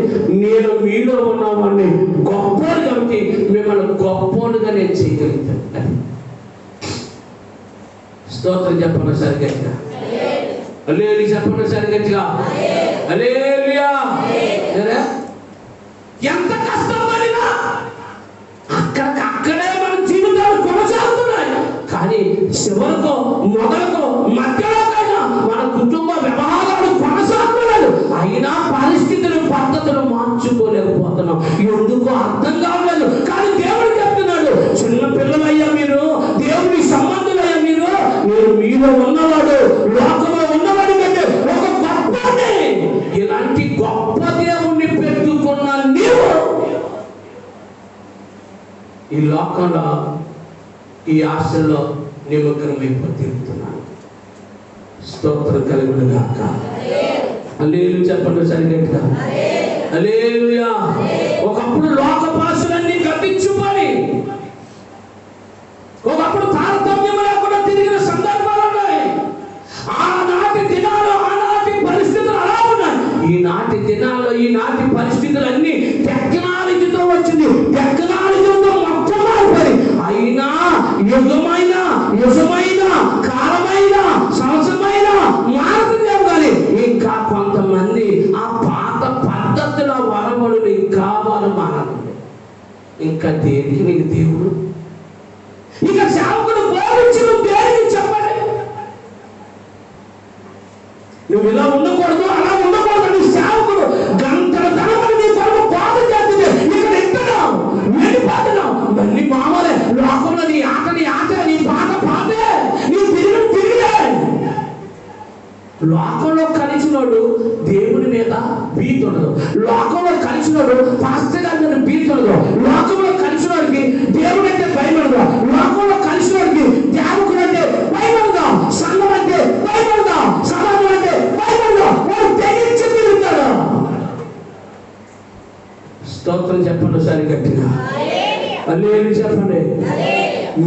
S1: నేను మీలో ఉన్నవాడిని గొప్పోడు. కాబట్టి మిమ్మల్ని గొప్పోడుగా నేను చేయగలుగుతాను. స్తోత్రం చెప్పండి సరిగట్టిగా. హల్లెలూయా చెప్పండి సరిగట్టిగా. హల్లెలూయా. ఎంత కష్టం పడినా అక్కడే మన జీవితాలు కొనసాగుతున్నాయి. కానీ చివరకు మొదలకు మధ్యలోకైనా మన కుటుంబ వ్యవహారాలు కొనసాగుతున్నాయి. అయినా పరిస్థితులు పద్ధతులు మార్చుకోలేకపోతున్నాం. ఎందుకో అర్థం కావలేదు. కానీ దేవుడు చెప్తున్నాడు, చిన్న పిల్లలయ్యా మీరు, దేవుని సంబంధులయ్యా మీరు, నేను మీలో ఉన్నవాడు లోకంలో ఉన్నవాడు కంటే ఒక గొప్ప, ఇలాంటి గొప్ప దేవుణ్ణి పెట్టుకున్న నీవు ఈ లోకంలో ఈ ఆశల్లో నిమగ్నమైపోయి తిరుగుతున్నాను. స్తోత్రం కలుగును గాక. హల్లెలూయా చెప్పండి సరిగ్గా. హల్లెలూయా. ఒకప్పుడు లోకపాసులన్నీ గతించుకొని, ఒకప్పుడు తారతమ్యం లేకుండా తిరిగిన సందర్భాలు ఉన్నాయి. ఆనాటి దినాలు, ఆనాటి పరిస్థితులు అలా ఉన్నాయి. ఈనాటి దినాల్లో ఈనాటి పరిస్థితులన్నీ టెక్నాలజీతో వచ్చింది. టెక్నాలజీతో మొత్తం మారిపోయి, అయినా యుగమైన కాలమైన సంవత్సరమైన మారుతుందేమో కానీ ఇంకా కొంతమంది ఆ పాత పద్ధతుల వరబడులు ఇంకా వారు మారలేదు. ఇంకా దేనికి నీకు దేవుడు? ఇక సేవకుడు బోధించిన దేనికి చెప్పండి? నువ్వు ఇలా ఉండకూడదు, అలా ఉండకూడదు. నీ సేవకుడు గంటల ధనమని నీ కొరకు బాధ చేస్తుంది. ఇక్కడ ఎక్కడావు వెళ్ళిపోతున్నావు. మళ్ళీ మామూలే లోకంలో నీ ఆట నీ పాట పాటే, నీ తిరిగే. లోకంలో కలిసినోడు దేవుని మీద భీతి ఉండదు. లోకంలో కలిసినోడు పాస్టర్ గారి మీద భీతి ఉండదు. లోకంలో కలిసినోడికి దేవుడు అంటే భయం ఉండదు. లోకంలో కలిసినోడికి దేవుడు అంటే భయం ఉండదు. సంఘం అంటే భయం ఉండదు. సమాజం అంటే భయం ఉండదు. వాడు తెగించి తిరుగుతాడు. స్తోత్రం చెప్పండి సరి గట్టిగా. హల్లెలూయా చెప్పండి.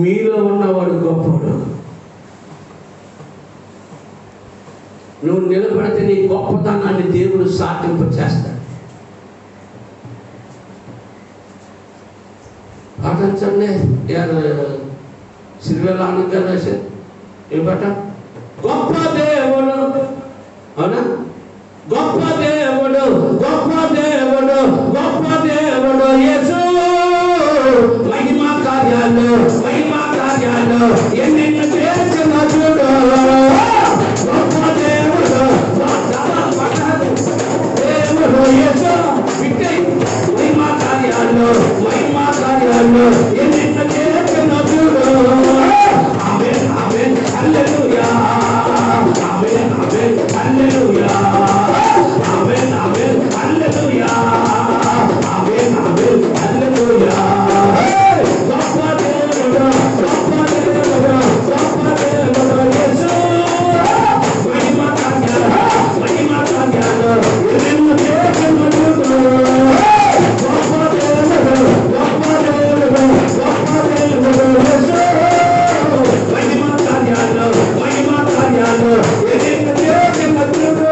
S1: మీలో ఉన్నవాడు గొప్పవాడు. నువ్వు నిలబడితే నీ గొప్పతనాన్ని దేవుడు సాటింపు చేస్తాడు. పాటించండి. సిరివేల ఆనంద్ గారు రాశారు ఏం పాట? గొప్ప దేవుడు, అవునా? గొప్ప దేవుడు, గొప్ప దేవుడు, గొప్ప దేవుడు యేసు. మహిమా కార్యాలు ఎన్నెన్నో చేసిన చూడు. గొప్ప దేవుడు, దేవుడు యేసు. మహిమా కార్యాలు ఎన్నెన్నో చేసిన చూడు. ఆమేన్ ఆమేన్ హల్లెలూయా. ఆమేన్ ఆమేన్ హల్లెలూయా. ఆమేన్ ఆమేన్ హల్లెలూయా. ఆమేన్ ఆమేన్ హల్లెలూయా. గొప్ప దేవుడు, గొప్ప దేవుడు, గొప్ప దేవుడు యేసు. మహిమా కార్యాలు ఎన్నెన్నో చేసిన చూడు. గొప్ప దేవుడు, గొప్ప దేవుడు, గొప్ప దేవుడు యేసు. మహిమా కార్యాలు ఎన్నెన్నో చేసిన చూడు.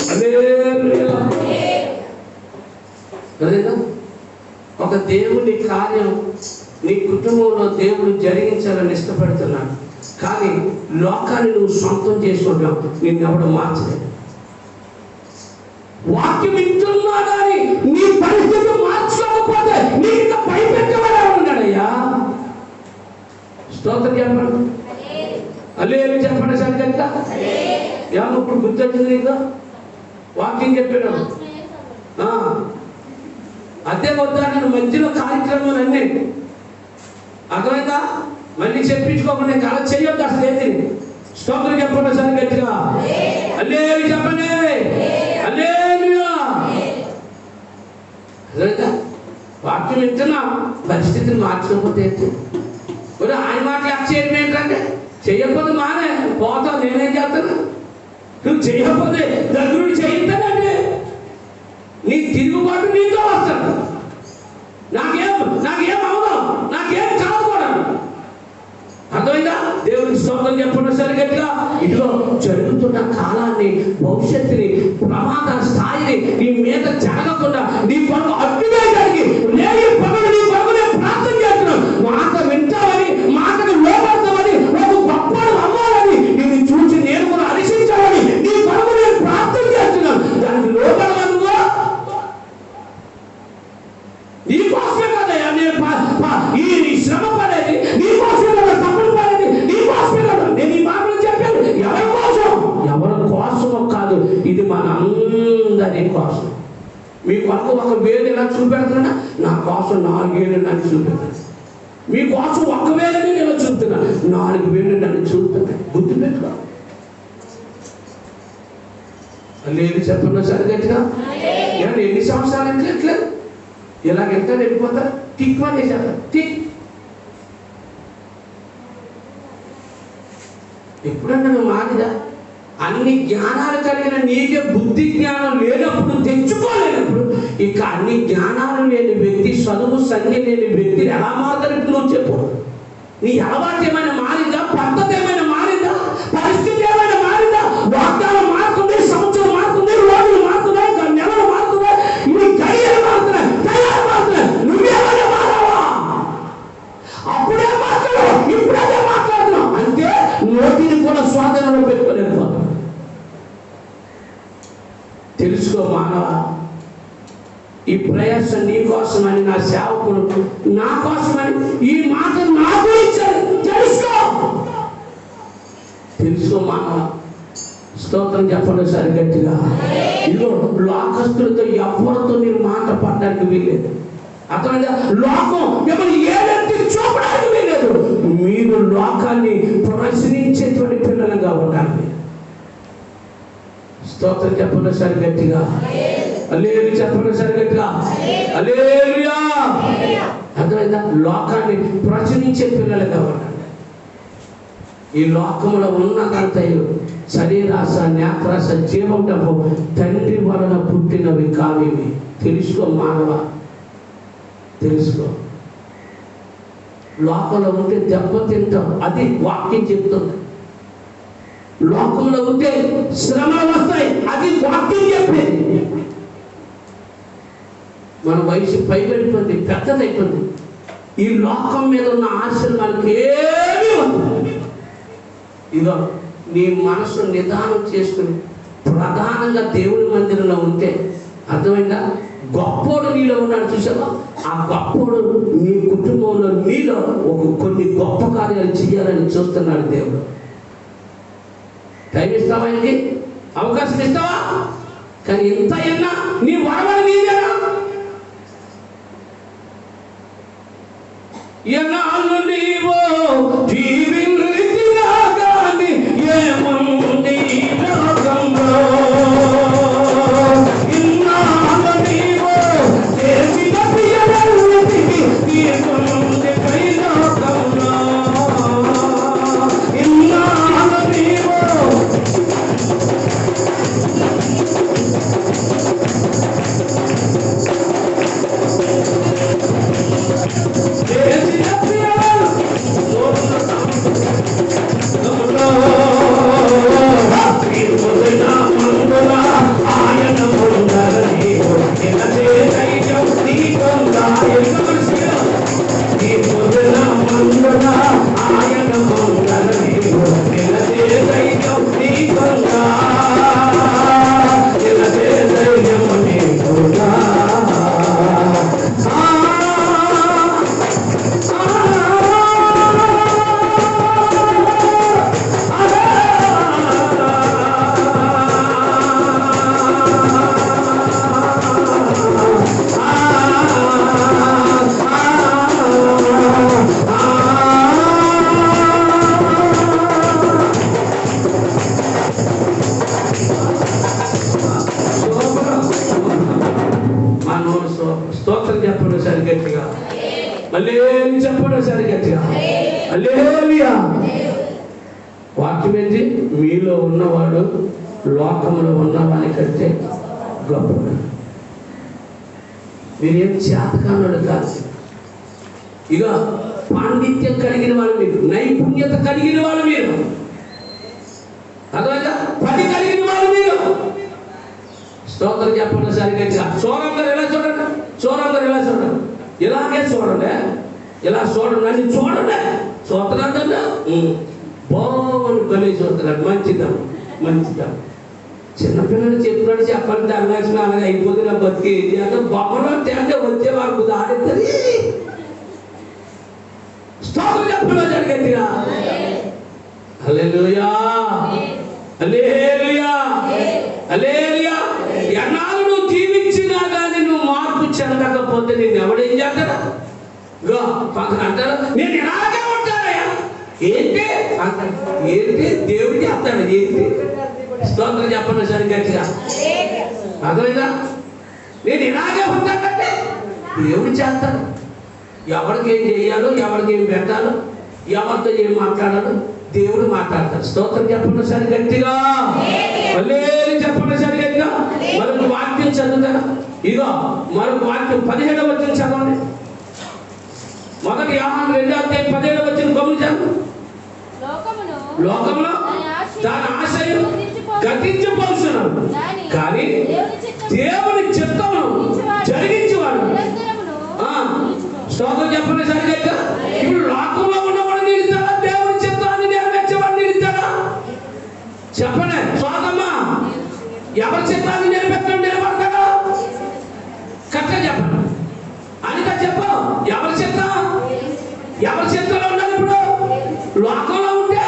S1: హల్లెలూయా. ఒక దేవుని కార్యం నీ కుటుంబంలో దేవుడు జరిగించాలని ఇష్టపడుతున్నాడు. కానీ లోకాన్ని నువ్వు సొంతం చేసుకుంటావు. నిన్నెవడు మార్చలేదు. వాక్యం వింటున్నా కానీ నీ పరిస్థితి మార్చుకోకపోతే నీకు ఇంకా భయపెట్టేవాడు ఉన్నాడయ్యా. స్తోత్రం చెప్పండి. హల్లెలూయా చెప్పండి సరిగ్గా. ఏమో ఇప్పుడు గుర్తొచ్చింది నీకు? వాక్యం చెప్పాడు. అదే వద్దా నేను మధ్యలో కార్యక్రమాలు అన్నీ అర్థమైందా? మళ్ళీ చెప్పించుకోకుండా కళ చెయ్యొద్దు అసలు ఏంటి. స్తోత్రం చెప్పండి సరి గట్టిగా. హల్లెలూయా చెప్పండి. హల్లెలూయా. అర్థమైందా? వాక్యం వింటున్నా పరిస్థితిని మార్చుకోకపోతే ఏంటి? ఆయన మాట లెక్క చేయడం ఏంటంటే చెయ్యకపోతే మానే పోతావు. నేనేం చేస్తాను? నువ్వు చెయ్యకపోతే దగ్గరుండి చేయిస్తానంటే నీ తిరుగుబాటు నీతో వస్తాడు. నాకేం అవుదాం, నాకేం కాదుకోవడం. అర్థమైందా? దేవునికి స్తోత్రం చెప్పండి సరి గట్టిగా. ఇదిగో జరుగుతున్న కాలాన్ని, భవిష్యత్తుని, ప్రమాద స్థాయిని నీ మీద జరగకుండా నీ కొరకు అడ్డు వేయడానికి లేని పనులు నీ కొరకు నేను ప్రార్థన చేస్తున్నాను. మాట వింటావని, మాటకు లోపడతావని, ఒక గొప్పడు అవ్వాలని, నిన్ను చూసి నేను కూడా హర్షించాలని నీ కొరకు నేను ప్రార్థన చేస్తున్నాను. దానికి లోపడవా నువ్వు? నీ కోసమే కదయ్యా నేను ఈ శ్రమ పడేది, నీ కోసమే కదా తప్పులు పడేది, నీ కోసమే కదా నేను ఈ మాటలు చెప్పాను. ఎవరి కోసం? ఎవరి కోసమో కాదు, ఇది మనందరి కోసం. మీ కొరకు ఒక వేలు ఇలా చూపెడుతున్నా, నా కోసం 4 వేలు నన్ను చూపెడుతున్నా. మీకోసం 1 వేలని నేను చూపుతున్నా, 4 వేలు నన్ను చూపుతున్నా. గుర్తు పెట్టుకో. లేదు చెప్పండి సరిగట్టుగా. ఎన్ని సంవత్సరాలు ఎట్లేదు ఇలాగెంత వెళ్ళిపోతారు, టిక్ అని వేసేస్తారు. టిక్. ఎప్పుడన్నా నువ్వు మారిదా? అన్ని జ్ఞానాలు కలిగిన నీకే బుద్ధి జ్ఞానం లేనప్పుడు, తెచ్చుకోలేనప్పుడు, ఇక అన్ని జ్ఞానాలు లేని వ్యక్తి, చదువు సంఖ్య లేని వ్యక్తిని ఎలా మారుతారు? నువ్వు చెప్పు. నీ అలవాటు ఏమైనా మారిందా? పద్ధతి ఏమైనా మారిందా? పరిస్థితి ఏమైనా మారిందా? వాగ్దానం మారుతుంది, సంవత్సరం మారుతుంది, రోజులు మారుతున్నాయి, నెలలు మారుతున్నాయి, ఇవి గడియలు మారుతున్నాయి, తయారు మారుతున్నాయి. నువ్వేమైనా మారావా? అప్పుడే మాట్లాడు, ఇప్పుడే మాట్లాడుతున్నావు అంటే నోటిని కూడా స్వాధీనంలో పెట్టుకోలేదు. తెలుసుకో మానవ, ఈ ప్రయాస నీ కోసమని, నా సేవకుడు నా కోసమని ఈ మాట నాకు ఇచ్చారు. తెలుసుకో మానవ. స్తోత్రం చెప్పండి సరి గట్టిగా. ఇదిగో లోకస్తులతో ఎవరితో మీరు మాట పడడానికి వీల్లేదు. అర్థమైందా? లోకం మిమ్మల్ని ఏదైతే చూపడానికి వీల్లేదు. మీరు లోకాన్ని ప్రశ్నించేటువంటి పిల్లలుగా ఉండాలి. స్తోత్రం చెప్పండి సరి గట్టిగా. హల్లెలూయా చెప్పండి సరి గట్టిగా. హల్లెలూయా. అర్థమైందా? లోకాన్ని ప్రశ్నించే పిల్లలుగా ఉండాలి. ఈ లోకంలో ఉన్నదంతయు శరీరాశ, నేత్రాశ, జీవం డబ్బు తండ్రి వలన పుట్టినవి కావివి. తెలుసుకో మానవ, తెలుసుకో. లోకంలో ఉంటే దెబ్బతింటాం, అది వాక్యం చెప్తుంది. లోకంలో ఉంటే శ్రమలు వస్తాయి, అది వాక్యం చెప్పేది. మన వయసు పైబడిపోయింది, పెద్దదైపోయింది. ఈ లోకం మీద ఉన్న ఆశలు మనకి ఏమీ వస్తాయి. ఇదో నీ మనసు నిదానం చేసుకుని ప్రధానంగా దేవుని మందిరంలో ఉంటే, అర్థమైందా? గొప్పోడు నీలో ఉన్నాడు చూసావా? ఆ గొప్పోడు నీ కుటుంబంలో నీలో కొన్ని గొప్ప కార్యాలు చేయాలని చూస్తున్నాడు దేవుడు. టైం ఇస్తావా? ఆయనకి అవకాశం ఇస్తావా? కానీ ఇంత అయినా నీ వరవని నీదేనా? ఎన్నాళ్ళు నీవో జీవించినా గాని ఏముంది లోకంలో, ఇన్నాళ్ళు నీవో చేసిన క్రియలన్నిటికీ తీర్పుంది పై లోకంలో. ఇన్నాళ్ళు నీవో స్తోత్రం చెప్పండి సరి గట్టిగా. హల్లెలూయా చెప్పండి సరి గట్టిగా. హల్లెలూయా. వాక్యం ఏంటి? మీలో ఉన్నవాడు లోకంలో ఉన్నవాని కంటే గొప్పవాడు. మీరేం చేతకానుడు కాదు. ఇక పాండిత్యం కలిగిన వాళ్ళు మీరు, నైపుణ్యత కలిగిన వాళ్ళు మీరు, అర్థమైందా? పని కలిగిన వాళ్ళు మీరు. స్తోత్రం చెప్పండి సరి గట్టిగా. సోరందరు ఎలా చూడండి, సోరందరు ఎలా చూడండి, ఇలాగే చూడండి, ఇలా చూడండి, అని చూడండి. చూస్తున్నాడు బాగుని బలి చూస్తున్నాడు. మంచిదం మంచిదం. చిన్నపిల్లలు చెప్పినట్టు చెప్పండి, దాని అలాగే అయిపోతే నా బతికి అంటే బొమ్మలో తేంటే వచ్చే వాళ్ళకు ఆడుతుంది. స్తోత్రం చెప్పండి సరి గట్టిగా. హల్లెలూయా హల్లెలూయా హల్లెలూయా. ఎన్నాళ్ళు నువ్వు జీవించినా కానీ నువ్వు మార్పు చెందకపోతే నేను ఎవడేం చేస్తాడా? పక్కన అంటాడు నేను ఇలాగే ఉంటానయ్యా. ఏంటి అంటాడు, ఏంటి దేవుడు చేస్తాడు, ఏంటి? స్తోత్రం చెప్పండి సరి గట్టిగా. అర్థమైందా? నేను ఇలాగే ఉంటానంటే దేవుడు చేస్తాడు. ఎవరికి ఏం చేయాలో, ఎవరికి ఏం పెట్టాలో, ఎవరితో ఏం మాట్లాడాలో దేవుడు మాట్లాడతాడు. స్తోత్రం చెప్పండి సరి గట్టిగా, హల్లెలూయా చెప్పండి సరి గట్టిగా. మరొక వాక్యం చదువుతారా? ఇగో మరొక వాక్యం 17వ వచనం చదవండి. మొదటి యోహాను 2:17 వచనం గమనించండి. లోకములో దాని ఆశయం గతించిపోతున్నాడు, కానీ దేవుని చిత్తమును జరిగించేవాడు. స్తోత్రం చెప్పండి సరిగ్గా. ఇప్పుడు లోకంలో ఉన్నవాడు నిలుస్తాడా? దేవుని చిత్తాన్ని నెరవేర్చేవాడు నిలుస్తాడా? చెప్పండి స్వాగమ్మా. ఎవరి చిత్తాన్ని నెరవేర్చడం నిలబడతాడా? కరెక్ట్గా చెప్పండి. అనిత చెప్పు, ఎవరి చిత్తం? ఎవరి చిత్తంలో ఉన్నది? ఇప్పుడు లోకంలో ఉంటే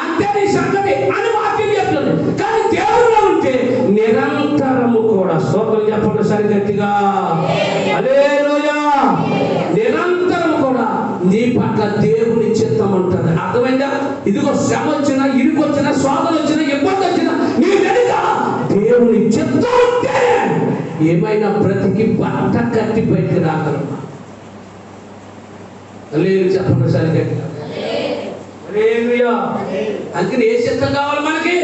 S1: అంతే నీ సంగతి అని వాక్యం చెప్తుంది. కానీ దేవుడిలో ఉంటే నిరంతరము కూడా, స్తోత్రం చెప్పండి సరి గట్టిగా, హల్లెలూయా, నిరంతరము కూడా నీ పట్ల దేవుని చిత్తం ఉంటుంది. అర్థమైందా? ఇదిగో శ్రమ వచ్చినా, ఇరుకు వచ్చినా, శోధన వచ్చినా, ఇబ్బంది వచ్చినా నీ వెనుక దేవుని చిత్తం ఉంటే ఏమైనా బ్రతికి బట్ట కట్టి బయటికి రాగలరు. హల్లెలూయా చెప్పండి సరి గట్టిగా, హల్లెలూయా. అందుకని ఏ చిత్తం కావాలి మనకి?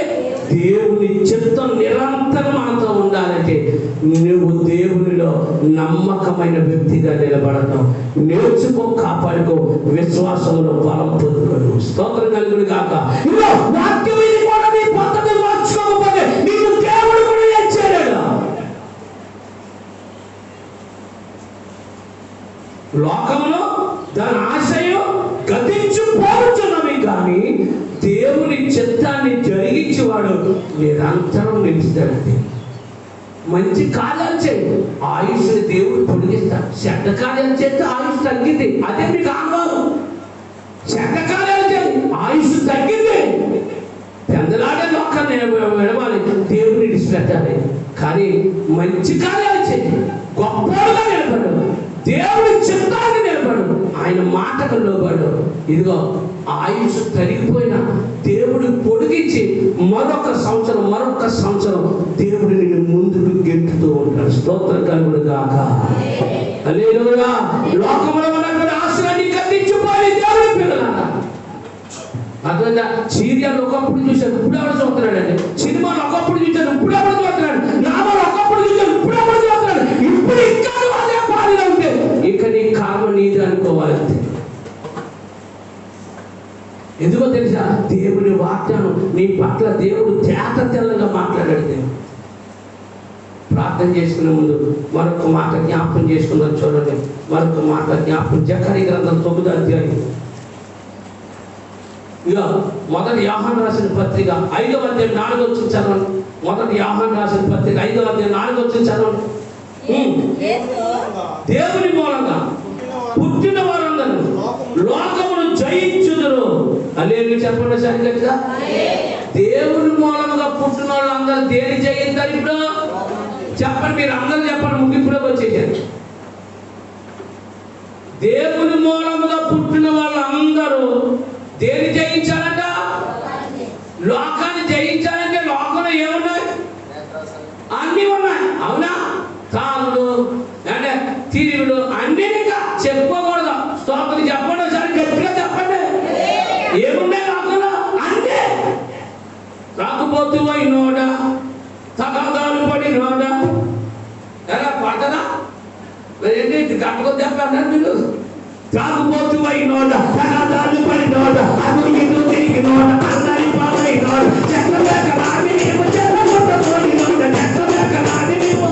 S1: దేవుని చిత్తం నిరంతరం మనతో ఉండాలంటే నువ్వు దేవునిలో నమ్మకమైన వ్యక్తిగా నిలబడతావు. నేర్చుకో, కాపాడుకో, విశ్వాసంలో బలం పొందుకోడు. స్తోత్రం కలుగును గాక. ఇదిగో వాక్యం ఇది కూడా నీ పద్ధతి మార్చుకోకపోతే నీకు దేవుడు కూడా ఏం చేయలేడు. లోకంలో దాని ఆశయం గతించిపోతున్నవి, కానీ దేవుని చిత్తాన్ని జరిగించేవాడు నిరంతరం నిలుస్తాడండి. మంచి కార్యాలు చేయండి, ఆయుష్ని దేవుడు పొడిగిస్తాడు. చెడ్డ కార్యాలు చేస్తే ఆయుష్ తగ్గింది, అదే మీకు ఆహ్వానం. చెడ్డ కార్యాలు చేయండి, ఆయుష్ తగ్గింది. పెందలాడే లోకాన్ని విడవాలి, దేవుని విడిచిపెట్టాలి. కానీ మంచి కార్యాలు చేయండి, గొప్పగా నిలబడు, దేవుడి చిత్తాన్ని నిలబడు, ఆయన మాటకు లోబడు. ఇదిగో ఆయుష్ తరిగిపోయినా దేవుడు పొడిగించి మరొక సంవత్సరం దేవుడు నిన్ను ముందుకు గెంటుతూ ఉంటాడు. స్తోత్రం కలుగును గాక, హల్లెలూయా. లోకంలో ఉన్నటువంటి ఆశలన్నీ గతించిపోయి దేవుడి పిల్లలారా. అర్థమైందా? సీరియల్ ఒకప్పుడు చూశాను, ఇప్పుడు ఎవరు చూస్తున్నాడండి? సినిమాలు ఒకప్పుడు చూశాను, ఇప్పుడు ఎవరు చూస్తున్నాడు? నామాలు ఒకప్పుడు చూశాను, ఇప్పుడు ఎవరు చూస్తున్నాడు? ఇప్పుడు ఇంకా అదే పాలిలో ఉంటే ఇక నీ కారణం నీది అనుకోవాలంతే. ఎందుకో తెలుసా? దేవుని వాక్యాన్ని నీ పట్ల దేవుడు తేట తెల్లంగా మాట్లాడాడు. ప్రార్థన చేసుకునే ముందు మరొక మాట జ్ఞాపకం చేసుకుందాం. చూడండి, మరొక మాట జ్ఞాపకం. జకరియా గ్రంథం 9వ అధ్యాయం. ఇక మొదటి యోహాను రాసిన పత్రిక 5వ అధ్యాయం 4వ వచనం చదవండి. మొదటి యోహాను రాసిన పత్రిక 5వ అధ్యాయం 4వ వచనం చదవండి. దేవుని మూలంగా పుట్టిన వారందరూ లోకమును జయించుదురు. హల్లెలూయా చెప్పండి సరిగ్గా. దేవుని మూలంగా పుట్టిన వాళ్ళందరూ దేని జయిస్తారు? ఇప్పుడు చెప్పండి, మీరు అందరూ చెప్పండి, ముగింపులోకి వచ్చేసారు. దేవుని మూలముగా పుట్టిన వాళ్ళందరూ దేని జయించాలంట? లోకాన్ని జయించాలంటే లోకంలో ఏమున్నాయి? అన్నీ ఉన్నాయి, అవునా? తాగుడు అంటే తిరుగుడు అన్నీ చెప్పుకోకూడదు. స్తోత్రం చెప్పండి, సరే గట్టిగా చెప్పండి. ఏమున్నాయి లోకంలో? అంటే తాగుబోతు అయినోడా, తగాదాలు పడినోడా, ఎలా పడదా? ఏంటి కట్టుకొని చెప్పారు మీరు? తాగుబోతు అయినోడా, తగాదాలు పడినోడా, అటు ఇటు తిరిగినోడా, అందరి పాలైనోడా, చెక్కలేక రాని నీవు, చెక్కలేక రాని నీవు,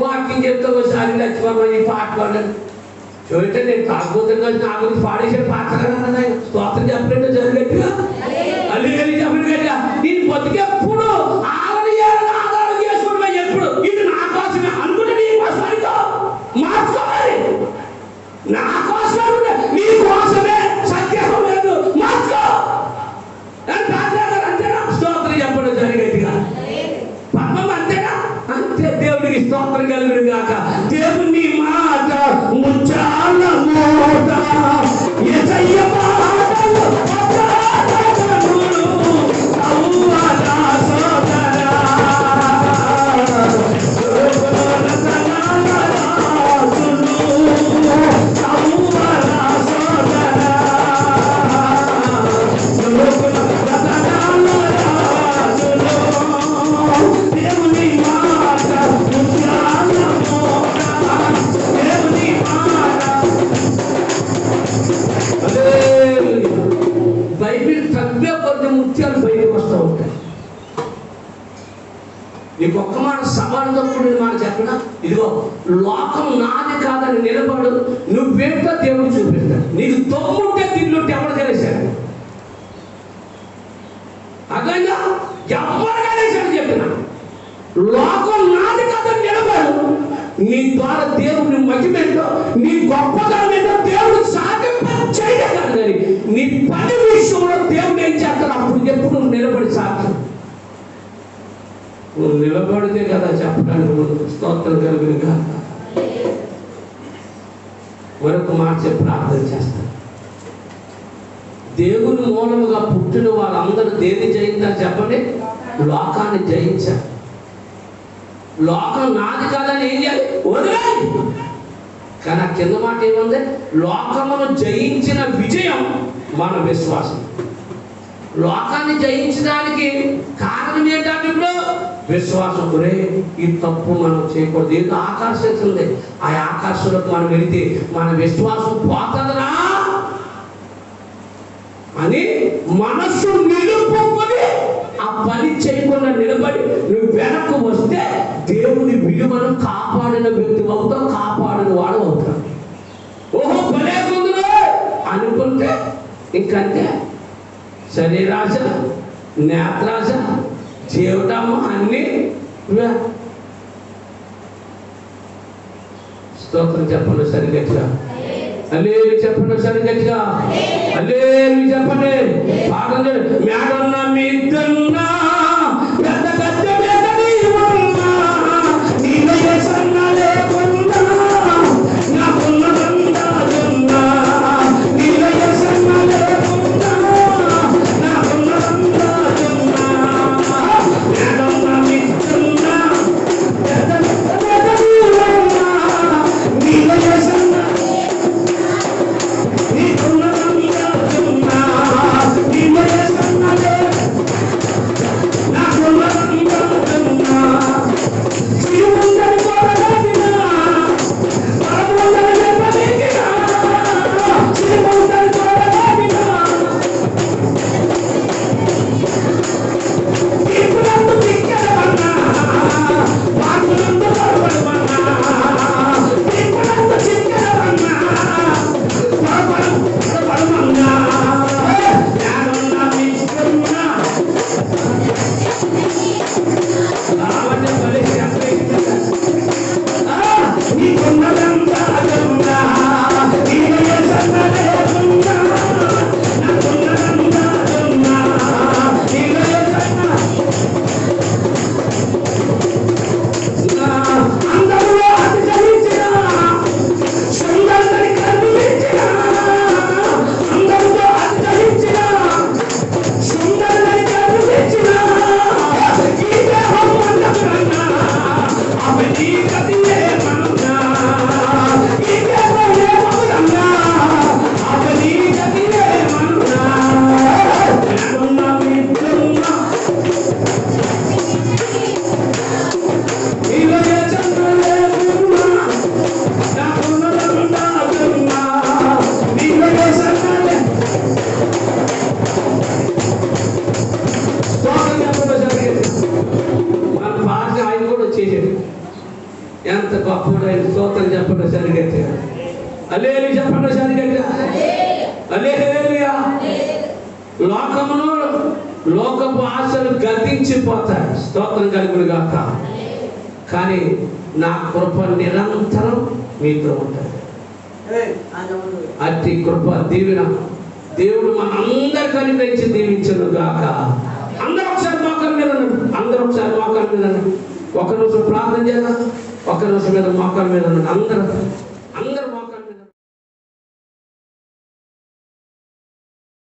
S1: వాకింగ్ చెప్తే ఒకసారి లక్ష్మమ్మ ఈ పాట పాడాను. చూడండి, నేను తాగుబోతున్నా నా గురించి పాడేసిన పాట కదా. స్తోత్రం చెప్పినట్టు జరిగేట్టుగా, అల్లి చెప్పినట్టుగా నేను బతికెప్పుడు ఆధారం చేసుకుంటా. ఎప్పుడు ఇది నా కోసమే అనుకుంటే నీ కోసం మార్చుకోవాలి. నా కోసమే, నీ కోసమే, సత్యం లేదు, మార్చుకో. అంతేనా? స్తోత్రం చెప్పడం జరిగేట్టుగా పాపం అంతేనా? అంతే. దేవుడికి స్తోత్రం కలుగును గాక. దేవుని మాట ముచ్చాల మోత, యేసయ్య మాటలు అపరాధములు మారుతూ ఉంటాయి. నీకు ఒక్క మాట సవాలుతో కూడిన మాట చెప్పిన, ఇదిగో లోకం నాది కాదని నిలబడు, నువ్వేంటో దేవుడు చూపిస్తాడు. నీకు తొమ్ముంటే తిల్లుంటే ఎవరు తెలిసాడు, అదైనా ఎవరు కలిసాడు చెప్పిన, లోకం నాది కాదని నిలబడు. నీ ద్వారా దేవుని మహిమేంటో, నీ గొప్పతనం ఏంటో దేవుడు సాధింప చేయగలడు. కానీ నీ పని విషయంలో దేవుడు ఏం చేస్తాడు, అప్పుడు ఎప్పుడు నువ్వు నిలబడి సాధ్యం. నువ్వు నిలబడితే కదా చెప్పడానికి ముందు స్తోత్రం కలుగును కాక. మరొక మాట చెప్పి ప్రార్థన చేస్తాను. దేవుని మూలముగా పుట్టిన వాళ్ళందరూ దేన్ని జయించారు చెప్పండి, లోకాన్ని జయించారు. లోకం నాది కాదని ఏం చేయాలి, వదిలేయాలి. కానీ ఆ కింద మాట ఏముంది, లోకమును జయించిన విజయం మన విశ్వాసం. లోకాన్ని జయించడానికి కారణం ఏంటంటే ఇప్పుడు విశ్వాసం. ఒరే ఈ తప్పు మనం చేయకూడదు, ఏదో ఆకర్షించింది, ఆ ఆకర్షణకు మనం వెళితే మన విశ్వాసం పోతుందిరా అని మనస్సు నిలుపుకొని ఆ పని చేయకుండా నిలబడి నువ్వు వెనక్కు వస్తే దేవుని విలువను కాపాడిన వ్యక్తి అవుతావు, కాపాడిన వాడు అవుతావు. ఓహో భలే ముందులో అనుకుంటే ఇంకంతే. శరీరాశ, నేత్రాశ, జీవటము అన్ని స్తోత్రం చెప్పండి సరిగట్టిగా, అల్లేలు చెప్పండి సరిగట్టిగా, అల్లేలు చెప్పండి. పాటలు మేడన్నా మీదన్నా పెద్ద గద్దె మీద నీవున్నా, నీవే సన్నా లేకున్నా నాకున్నదందాలున్నా, నీవే సన్నా లేకున్నా నాకున్నదందాలున్నా, మేడన్నా మీదన్నా పెద్ద గద్దె మీద నీవున్నా, నీవే సన్నా నీకున్నదందాలున్నా, నీవే సన్నా నాకున్నదందాలున్నా, జీవుందని కోరగలిగినా పరముందని చెప్పగలిగినా, జీవుందని కోరగలిగినా తీర్పునందు చిక్కెదవన్నా, వాకునందు పొరపడవన్నా, తీర్పునందు చిక్కెదవన్నా, పొరపడవన్నా, జ్ఞానున్నా మీకున్నా రావణ బలి నీకున్నదందాలున్నా, నీవే సన్నలేకున్నా నాకున్నదందాలున్నా, నీవే సన్న అందరిలో అతిశయించిన సుందరుని కరుణించిన, అందరిలో అతిశయించిన సుందరుని కరుణించిన, ఈ దేహం మందమున్నా ఆమె నీ గతియే మనున్నా, ఈ దేహం ఏమవునన్నా ఆమె నీ గతియే మనున్నా, నాకున్న మీకున్నా నీవే సన్నలేకున్నా నాకున్నదందాలున్నా, నీవే సన్నలే. స్తోత్రం చెప్పండి సరిగ్గా. మన పాట ఆయన కూడా వచ్చేసాడు, ఎంత గొప్పడు ఆయన. స్తోత్రం చెప్పండి సరిగ్గా, అల్లేలు చెప్పండి సరిగ్గా, అల్లేలుయా. లోకమును లోకపు ఆశలు గతించిపోతాయి, స్తోత్రం కలుగును గాక. కానీ నా కృప నిరంతరం మీతో ఉంటుంది. అట్టి కృప దీవెన దేవుడు మనందరికీ అనుగ్రహించి దీవించును గాక. అందరూ ఒకసారి మోకాళ్ళ మీద ఉన్నారు, అందరూ ఒకసారి మోకాళ్ళ మీద ఉన్నారు. ఒక రోజు ప్రార్థన చేయాలి, ఒక రోజు మీద మోకాళ్ళ మీద ఉన్నారు అందరూ.